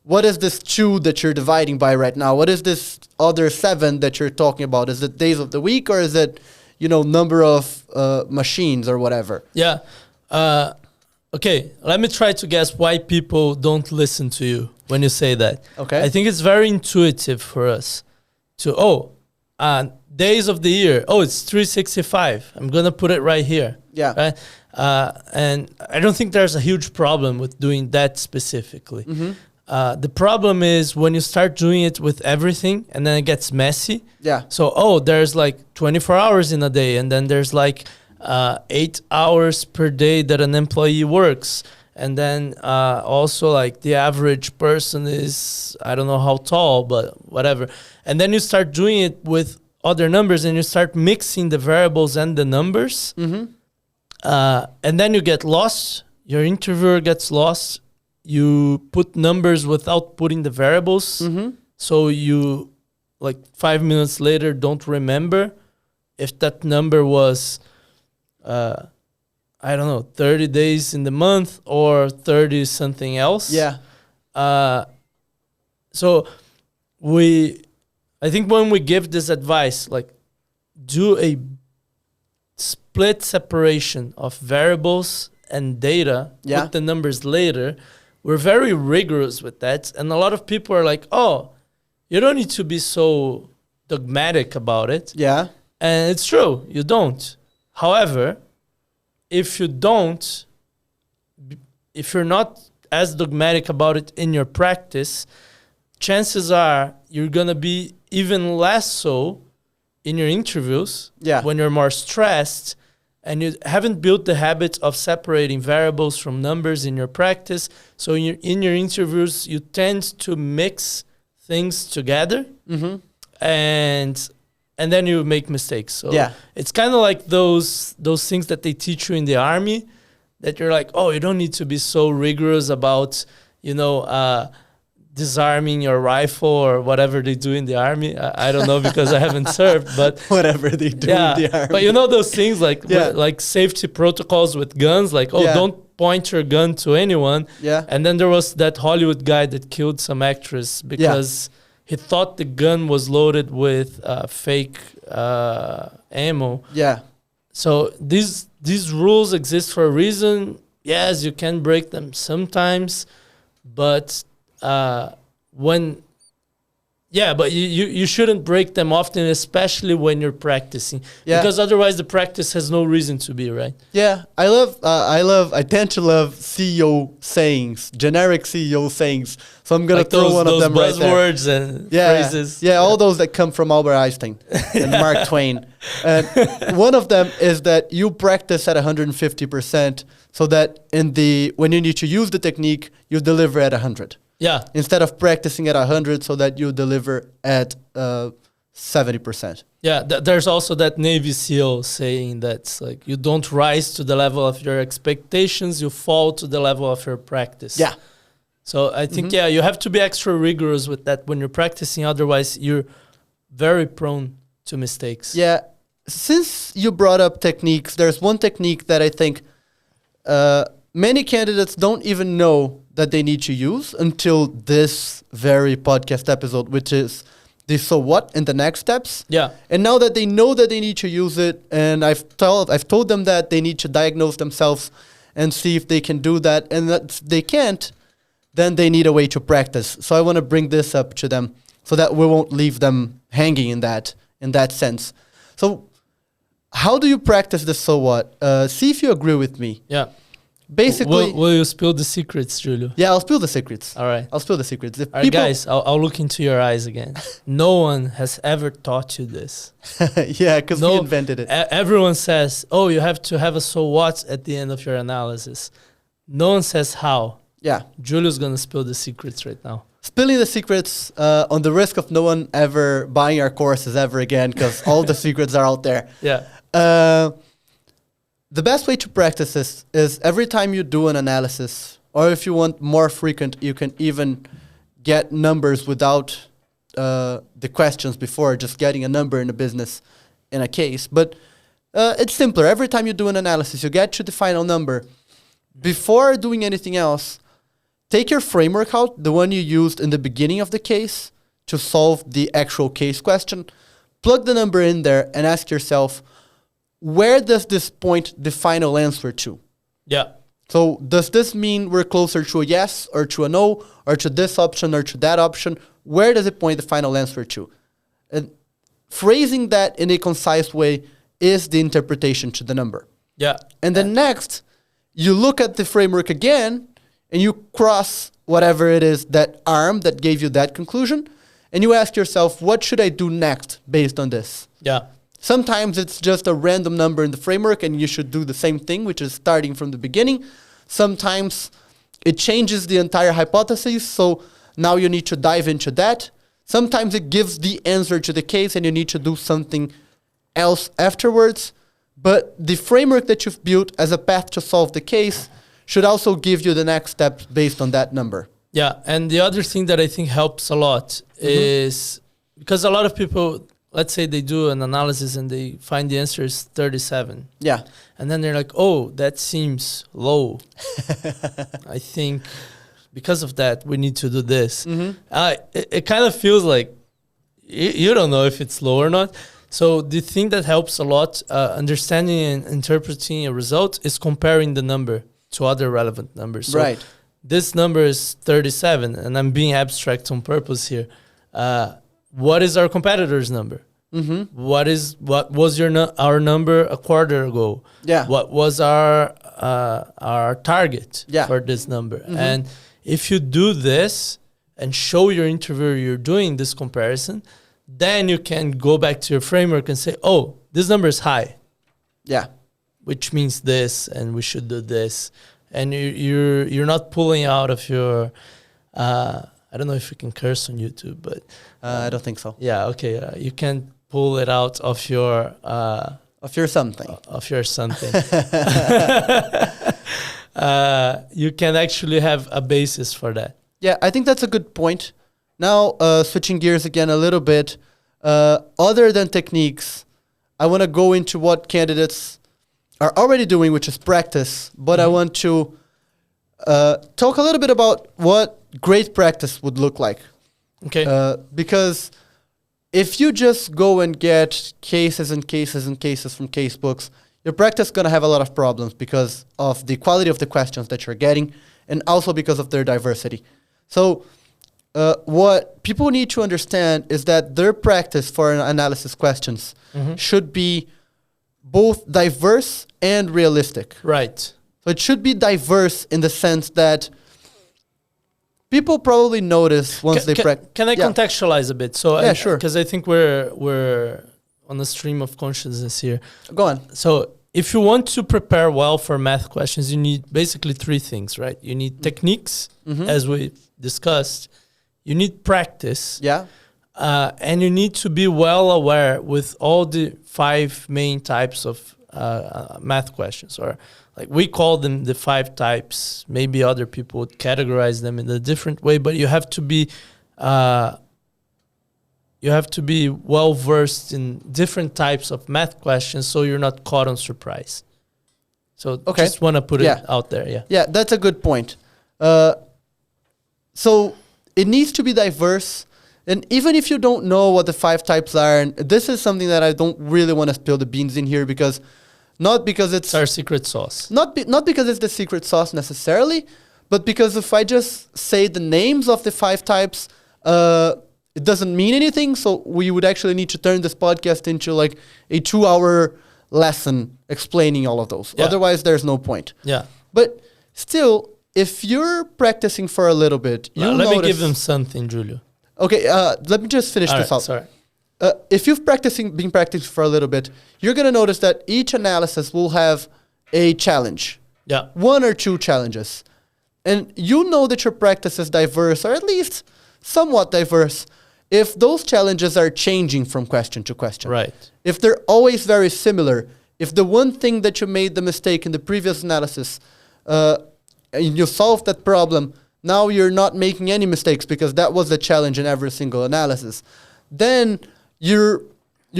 what is this 2 that you're dividing by right now? What is this other 7 that you're talking about? Is it days of the week or is it, number of machines or whatever? Yeah. Okay, let me try to guess why people don't listen to you when you say that. Okay. I think it's very intuitive for us to, days of the year. Oh, it's 365. I'm gonna put it right here. Yeah. Right? And I don't think there's a huge problem with doing that specifically. The problem is when you start doing it with everything, and then it gets messy. Yeah. So, there's like 24 hours in a day, and then there's like 8 hours per day that an employee works. And then also like the average person is, I don't know how tall, but whatever. And then you start doing it with other numbers, and you start mixing the variables and the numbers. And then you get lost. Your interviewer gets lost. You put numbers without putting the variables. So you, like 5 minutes later, don't remember if that number was, I don't know, 30 days in the month or 30 something else. Yeah. So I think when we give this advice, like do a split separation of variables and data, put the numbers later, we're very rigorous with that. And a lot of people are like, oh, you don't need to be so dogmatic about it. Yeah. And it's true, you don't. However, if you're not as dogmatic about it in your practice, chances are you're going to be even less so in your interviews when you're more stressed and you haven't built the habit of separating variables from numbers in your practice. So in your interviews, you tend to mix things together and then you make mistakes. So it's kind of like those things that they teach you in the army that you're like, oh, you don't need to be so rigorous about, disarming your rifle or whatever they do in the army. I don't know because I haven't served, but whatever they do in the army. But those things like safety protocols with guns, like, don't point your gun to anyone. Yeah. And then there was that Hollywood guy that killed some actress because he thought the gun was loaded with fake ammo. Yeah. So these rules exist for a reason. Yes, you can break them sometimes, but but you shouldn't break them often, especially when you're practicing, because otherwise the practice has no reason to be, right? Yeah, I tend to love CEO sayings, generic CEO sayings. So I'm gonna throw one of them right there. Buzzwords and phrases. Yeah, all those that come from Albert Einstein and Mark Twain. And one of them is that you practice at 150%, so that when you need to use the technique, you deliver at 100. Yeah. Instead of practicing at 100 so that you deliver at 70%. Yeah, there's also that Navy SEAL saying that's like, you don't rise to the level of your expectations, you fall to the level of your practice. Yeah. So I think, you have to be extra rigorous with that when you're practicing. Otherwise, you're very prone to mistakes. Yeah. Since you brought up techniques, there's one technique that I think many candidates don't even know that they need to use until this very podcast episode, which is the so what and the next steps. Yeah. And now that they know that they need to use it, and I've told them that they need to diagnose themselves and see if they can do that, and that if they can't, then they need a way to practice. So I want to bring this up to them so that we won't leave them hanging in that sense. So how do you practice the so what? See if you agree with me. Yeah. Basically, will you spill the secrets, Julio? Yeah, I'll spill the secrets. All right. I'll spill the secrets. All right, guys, I'll look into your eyes again. No one has ever taught you this. Yeah, because we invented it. Everyone says, oh, you have to have a so what at the end of your analysis. No one says how. Yeah. Julio's going to spill the secrets right now. Spilling the secrets on the risk of no one ever buying our courses ever again, because all the secrets are out there. Yeah. The best way to practice this is every time you do an analysis, or if you want more frequent, you can even get numbers without the questions before, just getting a number in a business in a case. But it's simpler. Every time you do an analysis, you get to the final number. Before doing anything else, take your framework out, the one you used in the beginning of the case to solve the actual case question, plug the number in there and ask yourself, where does this point the final answer to? Yeah. So does this mean we're closer to a yes or to a no or to this option or to that option? Where does it point the final answer to? And phrasing that in a concise way is the interpretation to the number. Yeah. And then next, you look at the framework again, and you cross whatever it is, that arm that gave you that conclusion, and you ask yourself, what should I do next based on this? Yeah. Sometimes it's just a random number in the framework, and you should do the same thing, which is starting from the beginning. Sometimes it changes the entire hypothesis, so now you need to dive into that. Sometimes it gives the answer to the case, and you need to do something else afterwards. But the framework that you've built as a path to solve the case should also give you the next steps based on that number. Yeah, and the other thing that I think helps a lot is because a lot of people, let's say they do an analysis and they find the answer is 37. Yeah. And then they're like, oh, that seems low. I think because of that, we need to do this. It kind of feels like you don't know if it's low or not. So the thing that helps a lot, understanding and interpreting a result, is comparing the number to other relevant numbers. So right. This number is 37, and I'm being abstract on purpose here. What is our competitor's number? What was our number a quarter ago? Yeah. What was our target for this number? And if you do this and show your interviewer you're doing this comparison, then you can go back to your framework and say, oh, this number is high. Yeah. Which means this, and we should do this. And you're not pulling out of your, I don't know if you can curse on YouTube, but. I don't think so. Yeah, okay. You can pull it out of your. Of your something. Of your something. You can actually have a basis for that. Yeah, I think that's a good point. Now, switching gears again a little bit, other than techniques, I want to go into what candidates are already doing, which is practice, but I want to talk a little bit about what great practice would look like. Okay. Because if you just go and get cases and cases and cases from casebooks, your practice is going to have a lot of problems because of the quality of the questions that you're getting and also because of their diversity. So what people need to understand is that their practice for analysis questions should be both diverse and realistic. Right. So it should be diverse in the sense that people probably notice once they practice. Can I contextualize a bit? So yeah, sure. Because I think we're on a stream of consciousness here. Go on. So if you want to prepare well for math questions, you need basically three things, right? You need techniques, as we discussed. You need practice. Yeah. And you need to be well aware with all the 5 main types of math questions, or like we call them the 5 types. Maybe other people would categorize them in a different way, but you have to be well versed in different types of math questions, so you're not caught on surprise. So just want to put it out there. Yeah. Yeah, that's a good point. So it needs to be diverse. And even if you don't know what the 5 types are, and this is something that I don't really want to spill the beans in here because it's our secret sauce. Not because it's the secret sauce necessarily, but because if I just say the names of the 5 types, it doesn't mean anything. So we would actually need to turn this podcast into like a 2-hour lesson explaining all of those. Yeah. Otherwise, there's no point. Yeah. But still, if you're practicing for a little bit, let me give them something, Julio. Okay, let me just finish this out. Sorry. If you've been practicing for a little bit, you're going to notice that each analysis will have a challenge. Yeah. 1 or 2 challenges. And you know that your practice is diverse, or at least somewhat diverse, if those challenges are changing from question to question. Right. If they're always very similar, if the one thing that you made the mistake in the previous analysis, and you solved that problem, now you're not making any mistakes because that was the challenge in every single analysis, then you're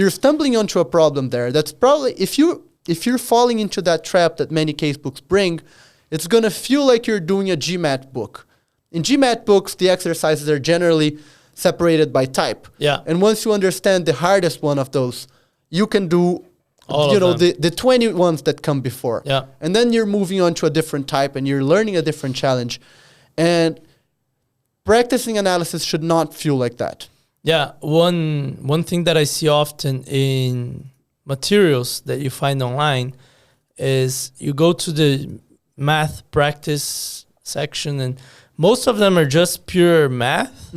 stumbling onto a problem there. That's probably, if you're falling into that trap that many casebooks bring, it's going to feel like you're doing a GMAT book. In GMAT books, the exercises are generally separated by type. Yeah. And once you understand the hardest one of those, you can do the 20 ones that come before. Yeah. And then you're moving on to a different type and you're learning a different challenge. And practicing analysis should not feel like that. Yeah, one thing that I see often in materials that you find online is you go to the math practice section, and most of them are just pure math.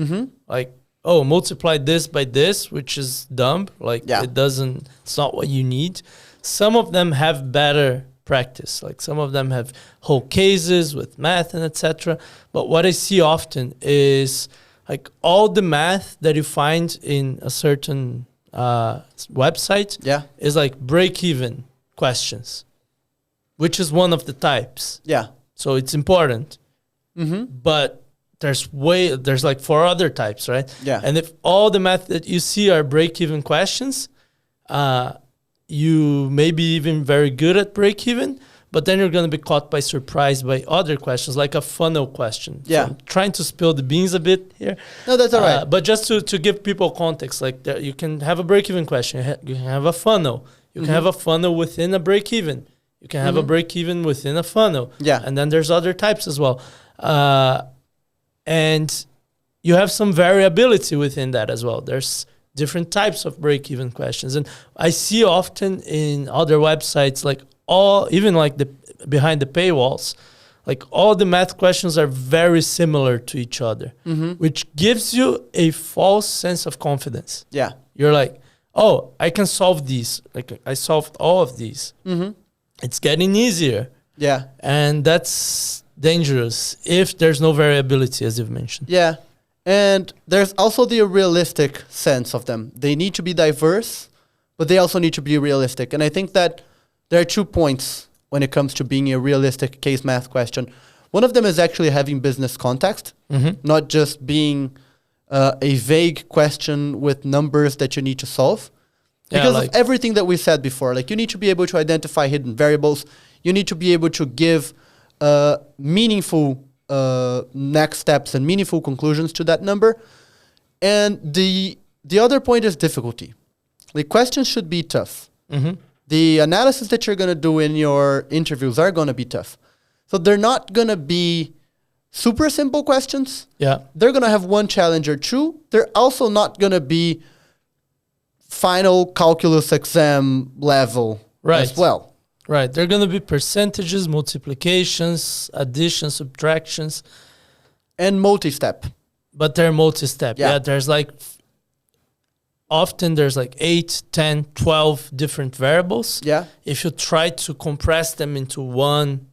Like, oh, multiply this by this, which is dumb. Like, it's not what you need. Some of them have better practice. Like, some of them have whole cases with math and etc. But what I see often is like all the math that you find in a certain website is like break-even questions, which is one of the types. Yeah. So it's important. But there's like 4 other types, right? Yeah. And if all the math that you see are break-even questions, you may be even very good at break-even, but then you're going to be caught by surprise by other questions, like a funnel question. Yeah. So I'm trying to spill the beans a bit here. No, that's all right. But just to give people context, like you can have a break-even question. You can have a funnel. You can have a funnel within a break-even. You can have a break-even within a funnel. Yeah. And then there's other types as well. And you have some variability within that as well. There's different types of break-even questions. And I see often in other websites, like even like the behind the paywalls, like all the math questions are very similar to each other, which gives you a false sense of confidence. Yeah. You're like, oh, I can solve these. Like I solved all of these. It's getting easier. Yeah. And that's dangerous if there's no variability, as you've mentioned. Yeah. And there's also the realistic sense of them. They need to be diverse, but they also need to be realistic. And I think that there are 2 points when it comes to being a realistic case math question. One of them is actually having business context, not just being a vague question with numbers that you need to solve. Because of everything that we said before. Like, you need to be able to identify hidden variables. You need to be able to give meaningful next steps and meaningful conclusions to that number. And the other point is difficulty. The questions should be tough. The analysis that you're going to do in your interviews are going to be tough. So they're not going to be super simple questions. Yeah. They're going to have one challenge or two. They're also not going to be final calculus exam level as well. Right. They're going to be percentages, multiplications, additions, subtractions. And multi-step. But they're multi-step. Yeah. Yeah, there's like... Often there's like 8, 10, 12 different variables. Yeah. If you try to compress them into one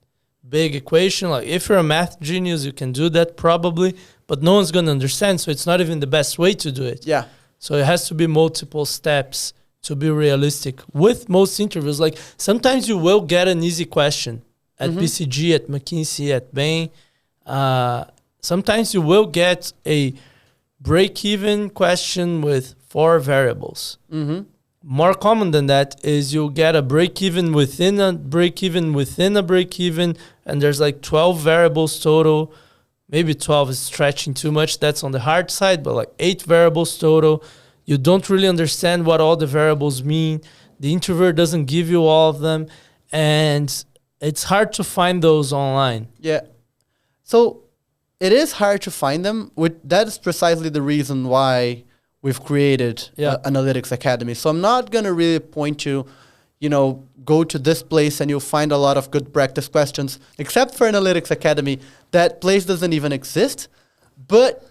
big equation, like if you're a math genius, you can do that probably, but no one's going to understand, so it's not even the best way to do it. Yeah. So it has to be multiple steps to be realistic. With most interviews, like sometimes you will get an easy question at BCG, at McKinsey, at Bain. Sometimes you will get a break-even question with 4 variables. More common than that is you'll get a break-even within a break-even within a break-even, and there's like 12 variables total. Maybe 12 is stretching too much. That's on the hard side, but like 8 variables total. You don't really understand what all the variables mean. The interviewer doesn't give you all of them, and it's hard to find those online. Yeah. So it is hard to find them. That is precisely the reason why we've created Analytics Academy. So I'm not going to really point you, go to this place and you'll find a lot of good practice questions, except for Analytics Academy. That place doesn't even exist. But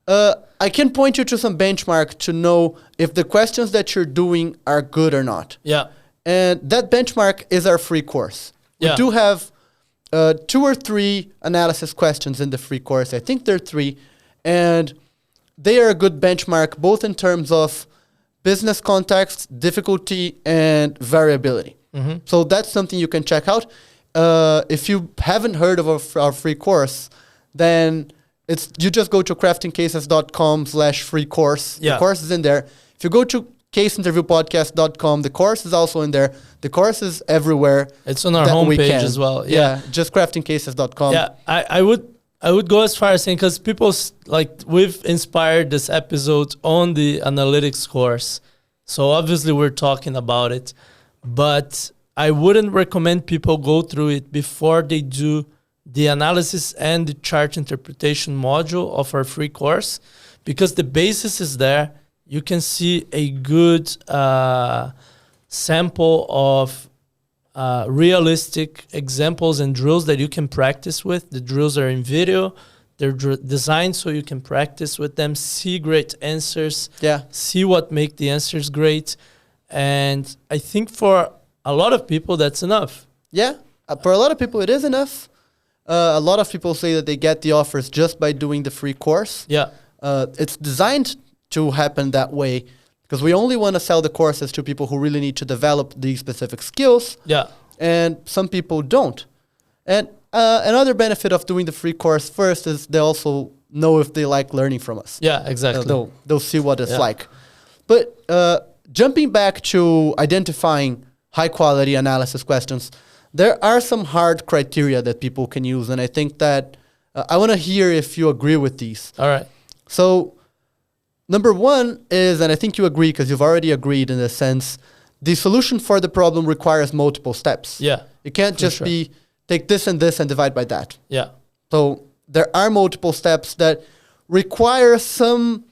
I can point you to some benchmark to know if the questions that you're doing are good or not. Yeah. And that benchmark is our free course. We do have 2 or 3 analysis questions in the free course. I think there are 3. And they are a good benchmark, both in terms of business context, difficulty, and variability. So that's something you can check out. If you haven't heard of our free course, then you just go to craftingcases.com/free course. Yeah. The course is in there. If you go to caseinterviewpodcast.com, the course is also in there. The course is everywhere. It's on our homepage as well. Yeah, just craftingcases.com. Yeah, I would go as far as saying, because people we've inspired this episode on the analytics course, so obviously we're talking about it, but I wouldn't recommend people go through it before they do the analysis and the chart interpretation module of our free course, because the basis is there. you can see a good sample of realistic examples and drills that you can practice with. The drills are in video. They're designed so you can practice with them, see great answers, see what make the answers great. And I think for a lot of people, that's enough. Yeah, for a lot of people, it is enough. A lot of people say that they get the offers just by doing the free course. Yeah. It's designed to happen that way because we only want to sell the courses to people who really need to develop these specific skills. Yeah. And some people don't. And another benefit of doing the free course first is they also know if they like learning from us. Yeah, exactly. They'll see what it's like. But jumping back to identifying high quality analysis questions, there are some hard criteria that people can use. And I think that I want to hear if you agree with these. All right. So number one is, and I think you agree because you've already agreed in a sense, the solution for the problem requires multiple steps. Yeah. It can't just be take this and divide by that. Yeah. So there are multiple steps that require some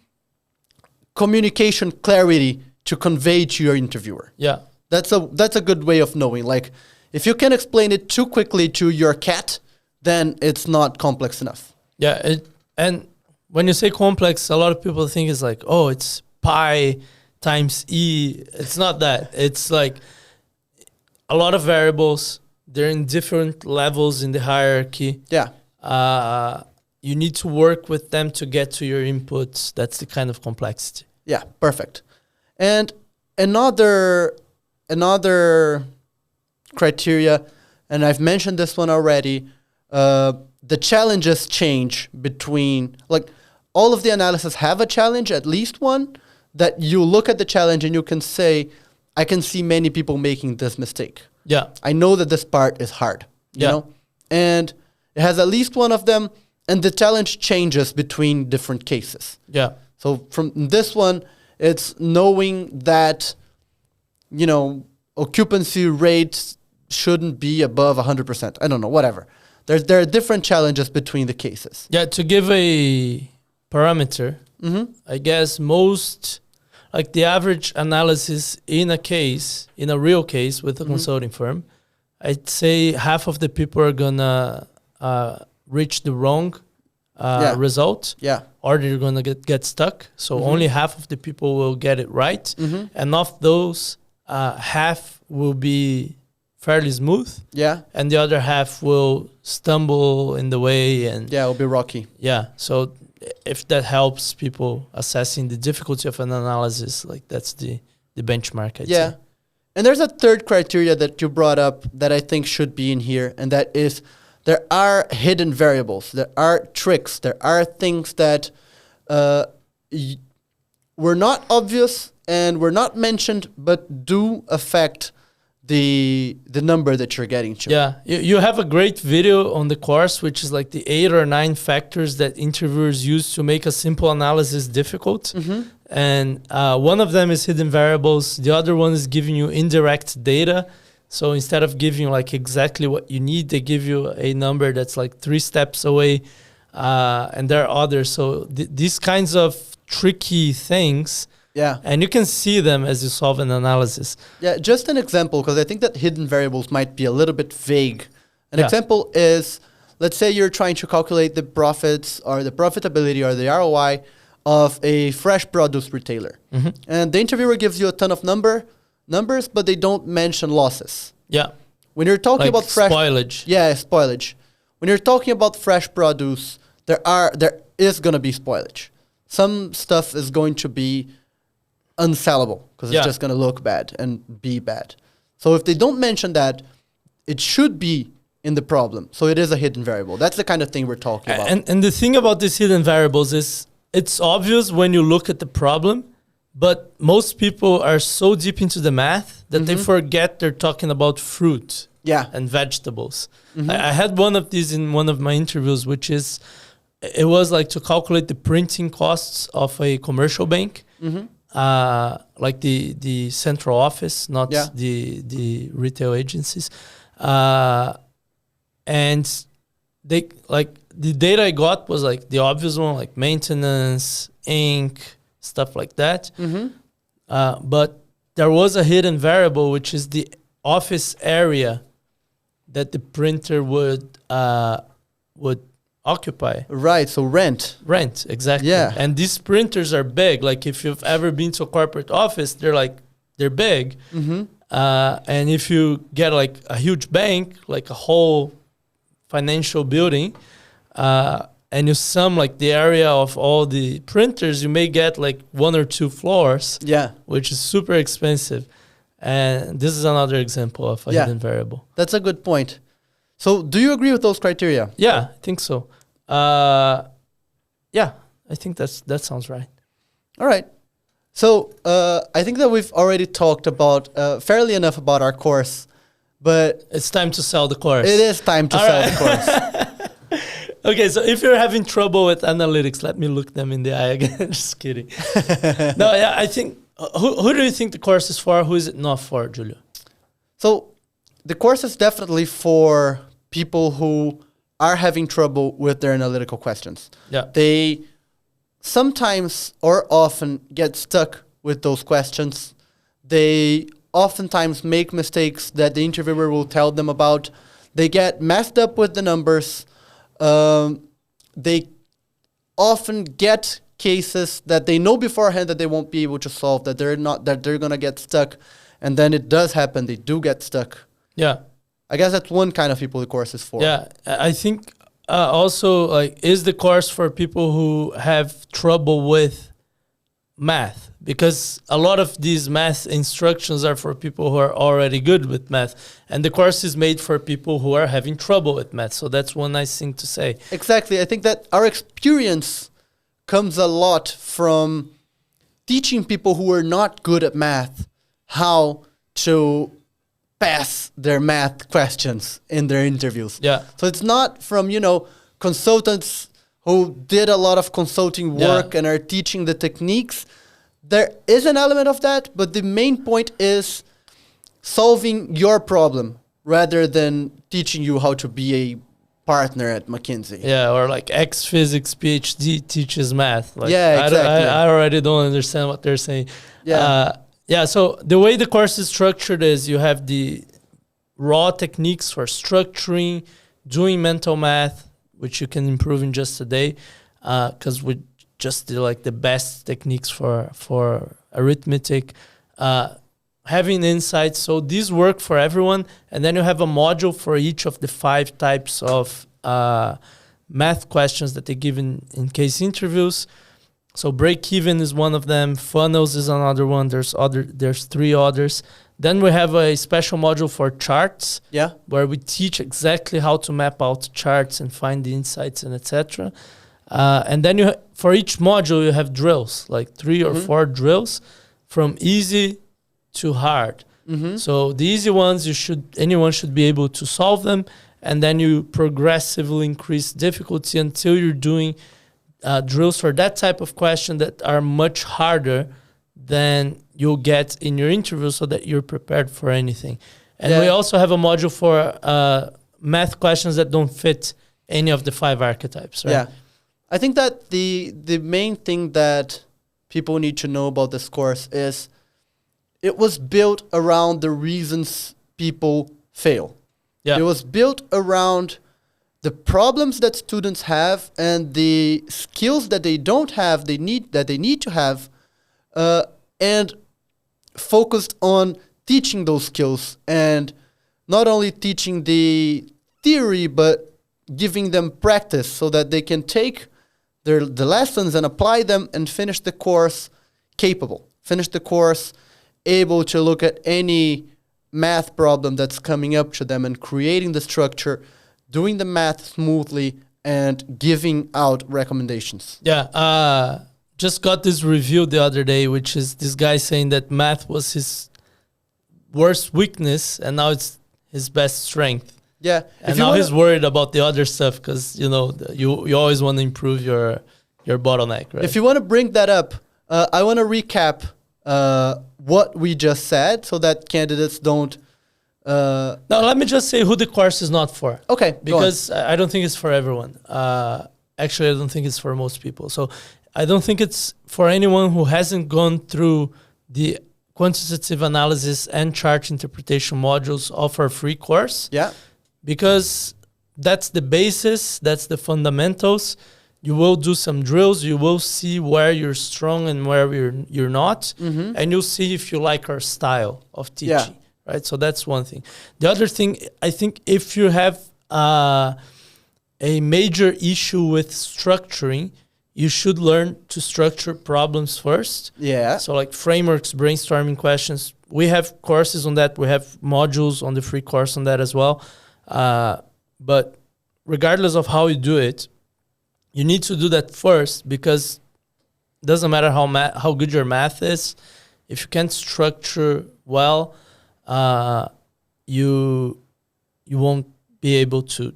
communication clarity to convey to your interviewer. Yeah. That's a good way of knowing. Like if you can explain it too quickly to your cat, then it's not complex enough. Yeah. And when you say complex, a lot of people think it's like, oh, it's pi times e. It's not that. It's like a lot of variables. They're in different levels in the hierarchy. Yeah. You need to work with them to get to your inputs. That's the kind of complexity. Yeah, perfect. And another criteria, and I've mentioned this one already, the challenges change between, like, all of the analysis have a challenge, at least one, that you look at the challenge and you can say, I can see many people making this mistake. Yeah. I know that this part is hard, you know? And it has at least one of them, and the challenge changes between different cases. Yeah. So from this one, it's knowing that, you know, occupancy rates shouldn't be above 100%. I don't know, whatever. There are different challenges between the cases. Yeah, to give a parameter, I guess most, like the average analysis in a real case with a consulting firm, I'd say half of the people are gonna reach the wrong result. Yeah. Or they're gonna get stuck. So only half of the people will get it right. And of those, half will be fairly smooth. Yeah. And the other half will stumble in the way. And yeah, it'll be rocky. Yeah. So if that helps people assessing the difficulty of an analysis, like that's the benchmark, I'd say. And there's a third criteria that you brought up that I think should be in here, and that is there are hidden variables, there are tricks, there are things that were not obvious and were not mentioned, but do affect the number that you're getting to. Yeah, you have a great video on the course, which is like the 8 or 9 factors that interviewers use to make a simple analysis difficult. And one of them is hidden variables. The other one is giving you indirect data. So instead of giving you like exactly what you need, they give you a number that's like 3 steps away. And there are others. So these kinds of tricky things. Yeah. And you can see them as you solve an analysis. Yeah, just an example, because I think that hidden variables might be a little bit vague. An example is, let's say you're trying to calculate the profits or the profitability or the ROI of a fresh produce retailer. And the interviewer gives you a ton of numbers, but they don't mention losses. Yeah. When you're talking about fresh spoilage. Yeah, spoilage. When you're talking about fresh produce, there is going to be spoilage. Some stuff is going to be unsellable because it's just going to look bad and be bad. So if they don't mention that, it should be in the problem. So it is a hidden variable. That's the kind of thing we're talking about. And the thing about these hidden variables is it's obvious when you look at the problem, but most people are so deep into the math that they forget they're talking about fruit and vegetables. I had one of these in one of my interviews, which is, it was like to calculate the printing costs of a commercial bank. Like the central office, not the retail agencies. And they like the data I got was like the obvious one, like maintenance, ink, stuff like that. But there was a hidden variable, which is the office area that the printer would occupy. Right, so rent. Rent, exactly. Yeah. And these printers are big. Like if you've ever been to a corporate office, they're big. And if you get like a huge bank, like a whole financial building, and you sum like the area of all the printers, you may get like 1 or 2 floors. Yeah. Which is super expensive. And this is another example of a hidden variable. That's a good point. So do you agree with those criteria? Yeah, I think so. Yeah, I think that sounds right. All right. So I think that we've already talked about fairly enough about our course, but it's time to sell the course. It is time to sell the course. Okay, so if you're having trouble with analytics, let me look them in the eye again. Just kidding. No, yeah, I think, who do you think the course is for? Who is it not for, Julio? So the course is definitely for people who are having trouble with their analytical questions. Yeah. They sometimes or often get stuck with those questions. They oftentimes make mistakes that the interviewer will tell them about. They get messed up with the numbers. They often get cases that they know beforehand that they won't be able to solve, that they're gonna get stuck, and then it does happen. They do get stuck. Yeah. I guess that's one kind of people the course is for. Yeah, I think also like is the course for people who have trouble with math, because a lot of these math instructions are for people who are already good with math, and the course is made for people who are having trouble with math. So that's one nice thing to say. Exactly. I think that our experience comes a lot from teaching people who are not good at math how to pass their math questions in their interviews. Yeah. So it's not from, consultants who did a lot of consulting work and are teaching the techniques. There is an element of that, but the main point is solving your problem rather than teaching you how to be a partner at McKinsey. Yeah, or like ex-physics PhD teaches math. Like, yeah, exactly. I already don't understand what they're saying. Yeah. So the way the course is structured is you have the raw techniques for structuring, doing mental math, which you can improve in just a day, because we just did like the best techniques for arithmetic, having insights. So these work for everyone. And then you have a module for each of the 5 types of math questions that they give in case interviews. So break-even is one of them. Funnels is another one. There's 3 others. Then we have a special module for charts, where we teach exactly how to map out charts and find the insights and etc. And then for each module you have drills, like 3 or 4 drills, from easy to hard. So the easy ones anyone should be able to solve them, and then you progressively increase difficulty until you're doing drills for that type of question that are much harder than you'll get in your interview, so that you're prepared for anything. And we also have a module for math questions that don't fit any of the 5 archetypes, right? Yeah. I think that the main thing that people need to know about this course is it was built around the reasons people fail. Yeah. It was built around the problems that students have and the skills that they don't have, they need to have, and focused on teaching those skills, and not only teaching the theory, but giving them practice so that they can take the lessons and apply them and finish the course capable, finish the course able to look at any math problem that's coming up to them and creating the structure, doing the math smoothly, and giving out recommendations. Yeah, just got this review the other day, which is this guy saying that math was his worst weakness and now it's his best strength. Yeah. And now he's worried about the other stuff because, you always want to improve your bottleneck, right? If you want to bring that up, I want to recap what we just said so that candidates don't... Now, let me just say who the course is not for. Okay, because I don't think it's for everyone. Actually, I don't think it's for most people. So I don't think it's for anyone who hasn't gone through the quantitative analysis and chart interpretation modules of our free course. Yeah. Because that's the basis, that's the fundamentals. You will do some drills, you will see where you're strong and where you're not, and you'll see if you like our style of teaching, right? So that's one thing. The other thing, I think if you have a major issue with structuring, you should learn to structure problems first. Yeah. So like frameworks, brainstorming questions. We have courses on that. We have modules on the free course on that as well. But regardless of how you do it, you need to do that first, because it doesn't matter how good your math is. If you can't structure well, you won't be able to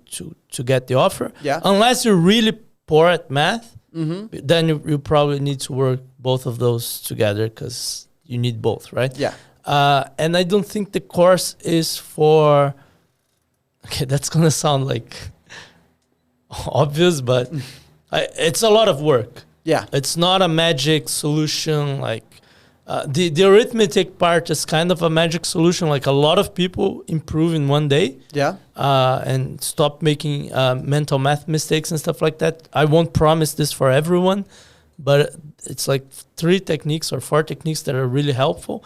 get the offer. Yeah. Unless you're really poor at math, then you probably need to work both of those together, because you need both, right? Yeah. And I don't think the course is for... Okay, that's going to sound like obvious, but it's a lot of work. Yeah. It's not a magic solution. Like the arithmetic part is kind of a magic solution. Like a lot of people improve in one day. Yeah. And stop making mental math mistakes and stuff like that. I won't promise this for everyone, but it's like 3 techniques or 4 techniques that are really helpful.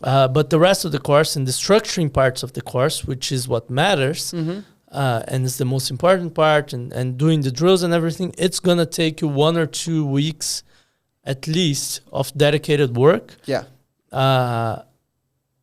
But the rest of the course and the structuring parts of the course, which is what matters, and is the most important part, and doing the drills and everything, it's going to take you 1 or 2 weeks at least of dedicated work. Yeah.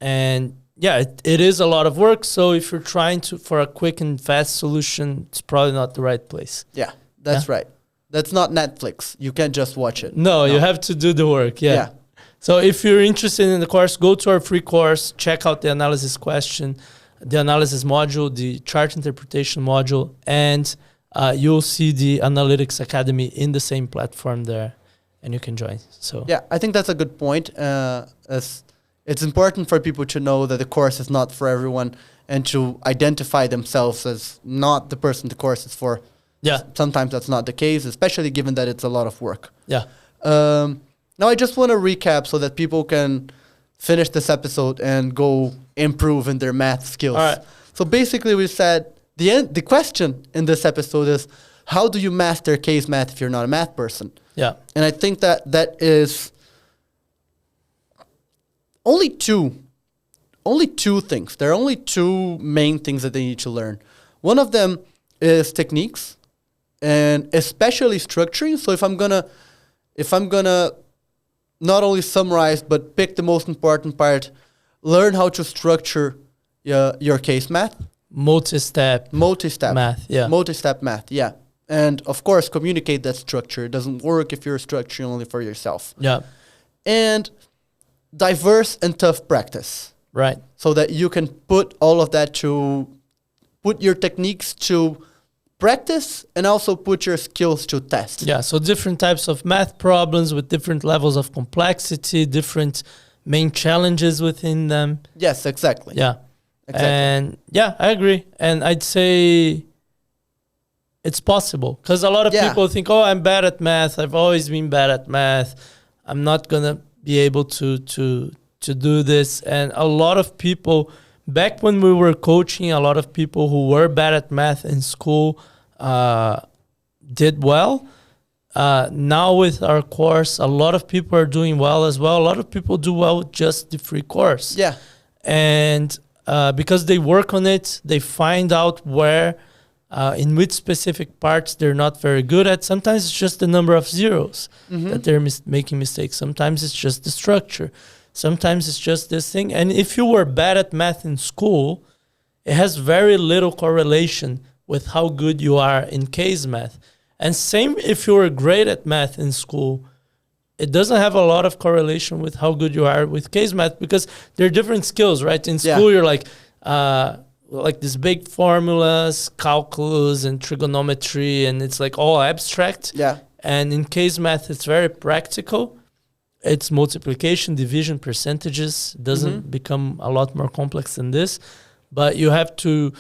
And yeah, it is a lot of work. So if you're trying for a quick and fast solution, it's probably not the right place. Yeah, that's right. That's not Netflix. You can't just watch it. No, you have to do the work. Yeah. So if you're interested in the course, go to our free course, check out the analysis question, the analysis module, the chart interpretation module, and you'll see the Analytics Academy in the same platform there, and you can join. So yeah, I think that's a good point. It's important for people to know that the course is not for everyone, and to identify themselves as not the person the course is for. Yeah. Sometimes that's not the case, especially given that it's a lot of work. Yeah. Now I just want to recap so that people can finish this episode and go improve in their math skills. All right. So basically we said the question in this episode is, how do you master case math if you're not a math person? Yeah. And I think that is only two things. There are only 2 main things that they need to learn. One of them is techniques, and especially structuring. So if I'm gonna not only summarize but pick the most important part, learn how to structure your case math. Multi-step math. Yeah. Multi-step math. Yeah. And of course, communicate that structure. It doesn't work if you're structuring only for yourself. Yeah. And diverse and tough practice. Right. So that you can put all of that put your techniques to practice, and also put your skills to test. Yeah, so different types of math problems with different levels of complexity, different main challenges within them. Yes, exactly. Yeah. Exactly. And yeah, I agree. And I'd say it's possible, because a lot of people think, oh, I'm bad at math. I've always been bad at math. I'm not going to be able to do this. And a lot of people, back when we were coaching, a lot of people who were bad at math in school did well. Now with our course, a lot of people are doing well as well. A lot of people do well with just the free course. Yeah. And because they work on it, they find out where, in which specific parts they're not very good at. Sometimes it's just the number of zeros that they're making mistakes. Sometimes it's just the structure. Sometimes it's just this thing. And if you were bad at math in school, it has very little correlation with how good you are in case math. And same if you were great at math in school, it doesn't have a lot of correlation with how good you are with case math, because they're different skills, right? In school, you're like these big formulas, calculus and trigonometry, and it's like all abstract. Yeah. And in case math, it's very practical. It's multiplication, division, percentages. It doesn't become a lot more complex than this. But you have to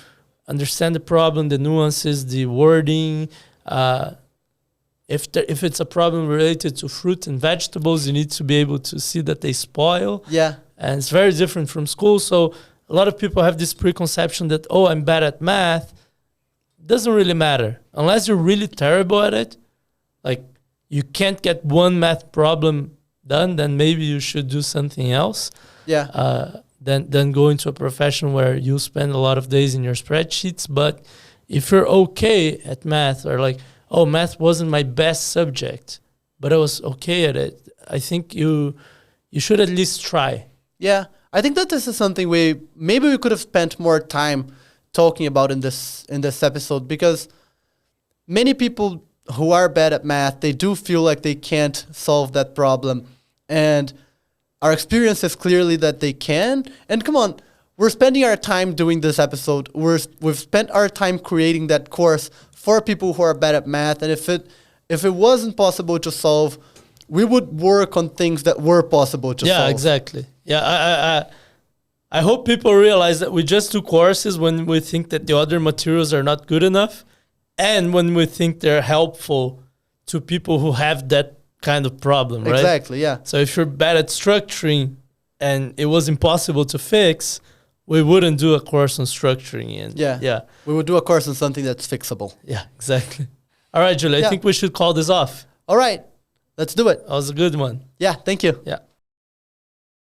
understand the problem, the nuances, the wording, if it's a problem related to fruit and vegetables, you need to be able to see that they spoil. Yeah. And it's very different from school. So a lot of people have this preconception that, oh, I'm bad at math. Doesn't really matter. Unless you're really terrible at it, like you can't get one math problem done, then maybe you should do something else. Yeah. Then go into a profession where you spend a lot of days in your spreadsheets. But if you're okay at math, or like, oh, math wasn't my best subject, but I was okay at it, I think you should at least try. Yeah, I think that this is something we could have spent more time talking about in this episode, because many people who are bad at math, they do feel like they can't solve that problem, and our experience is clearly that they can. And come on, we're spending our time doing this episode. We've spent our time creating that course for people who are bad at math, and if it wasn't possible to solve, we would work on things that were possible to solve. Yeah, exactly. Yeah, I hope people realize that we just do courses when we think that the other materials are not good enough, and when we think they're helpful to people who have that kind of problem, right? Exactly, yeah. So if you're bad at structuring and it was impossible to fix, we wouldn't do a course on structuring. And yeah. We would do a course on something that's fixable. Yeah, exactly. All right, Julie, I think we should call this off. All right, let's do it. That was a good one. Yeah, thank you. Yeah.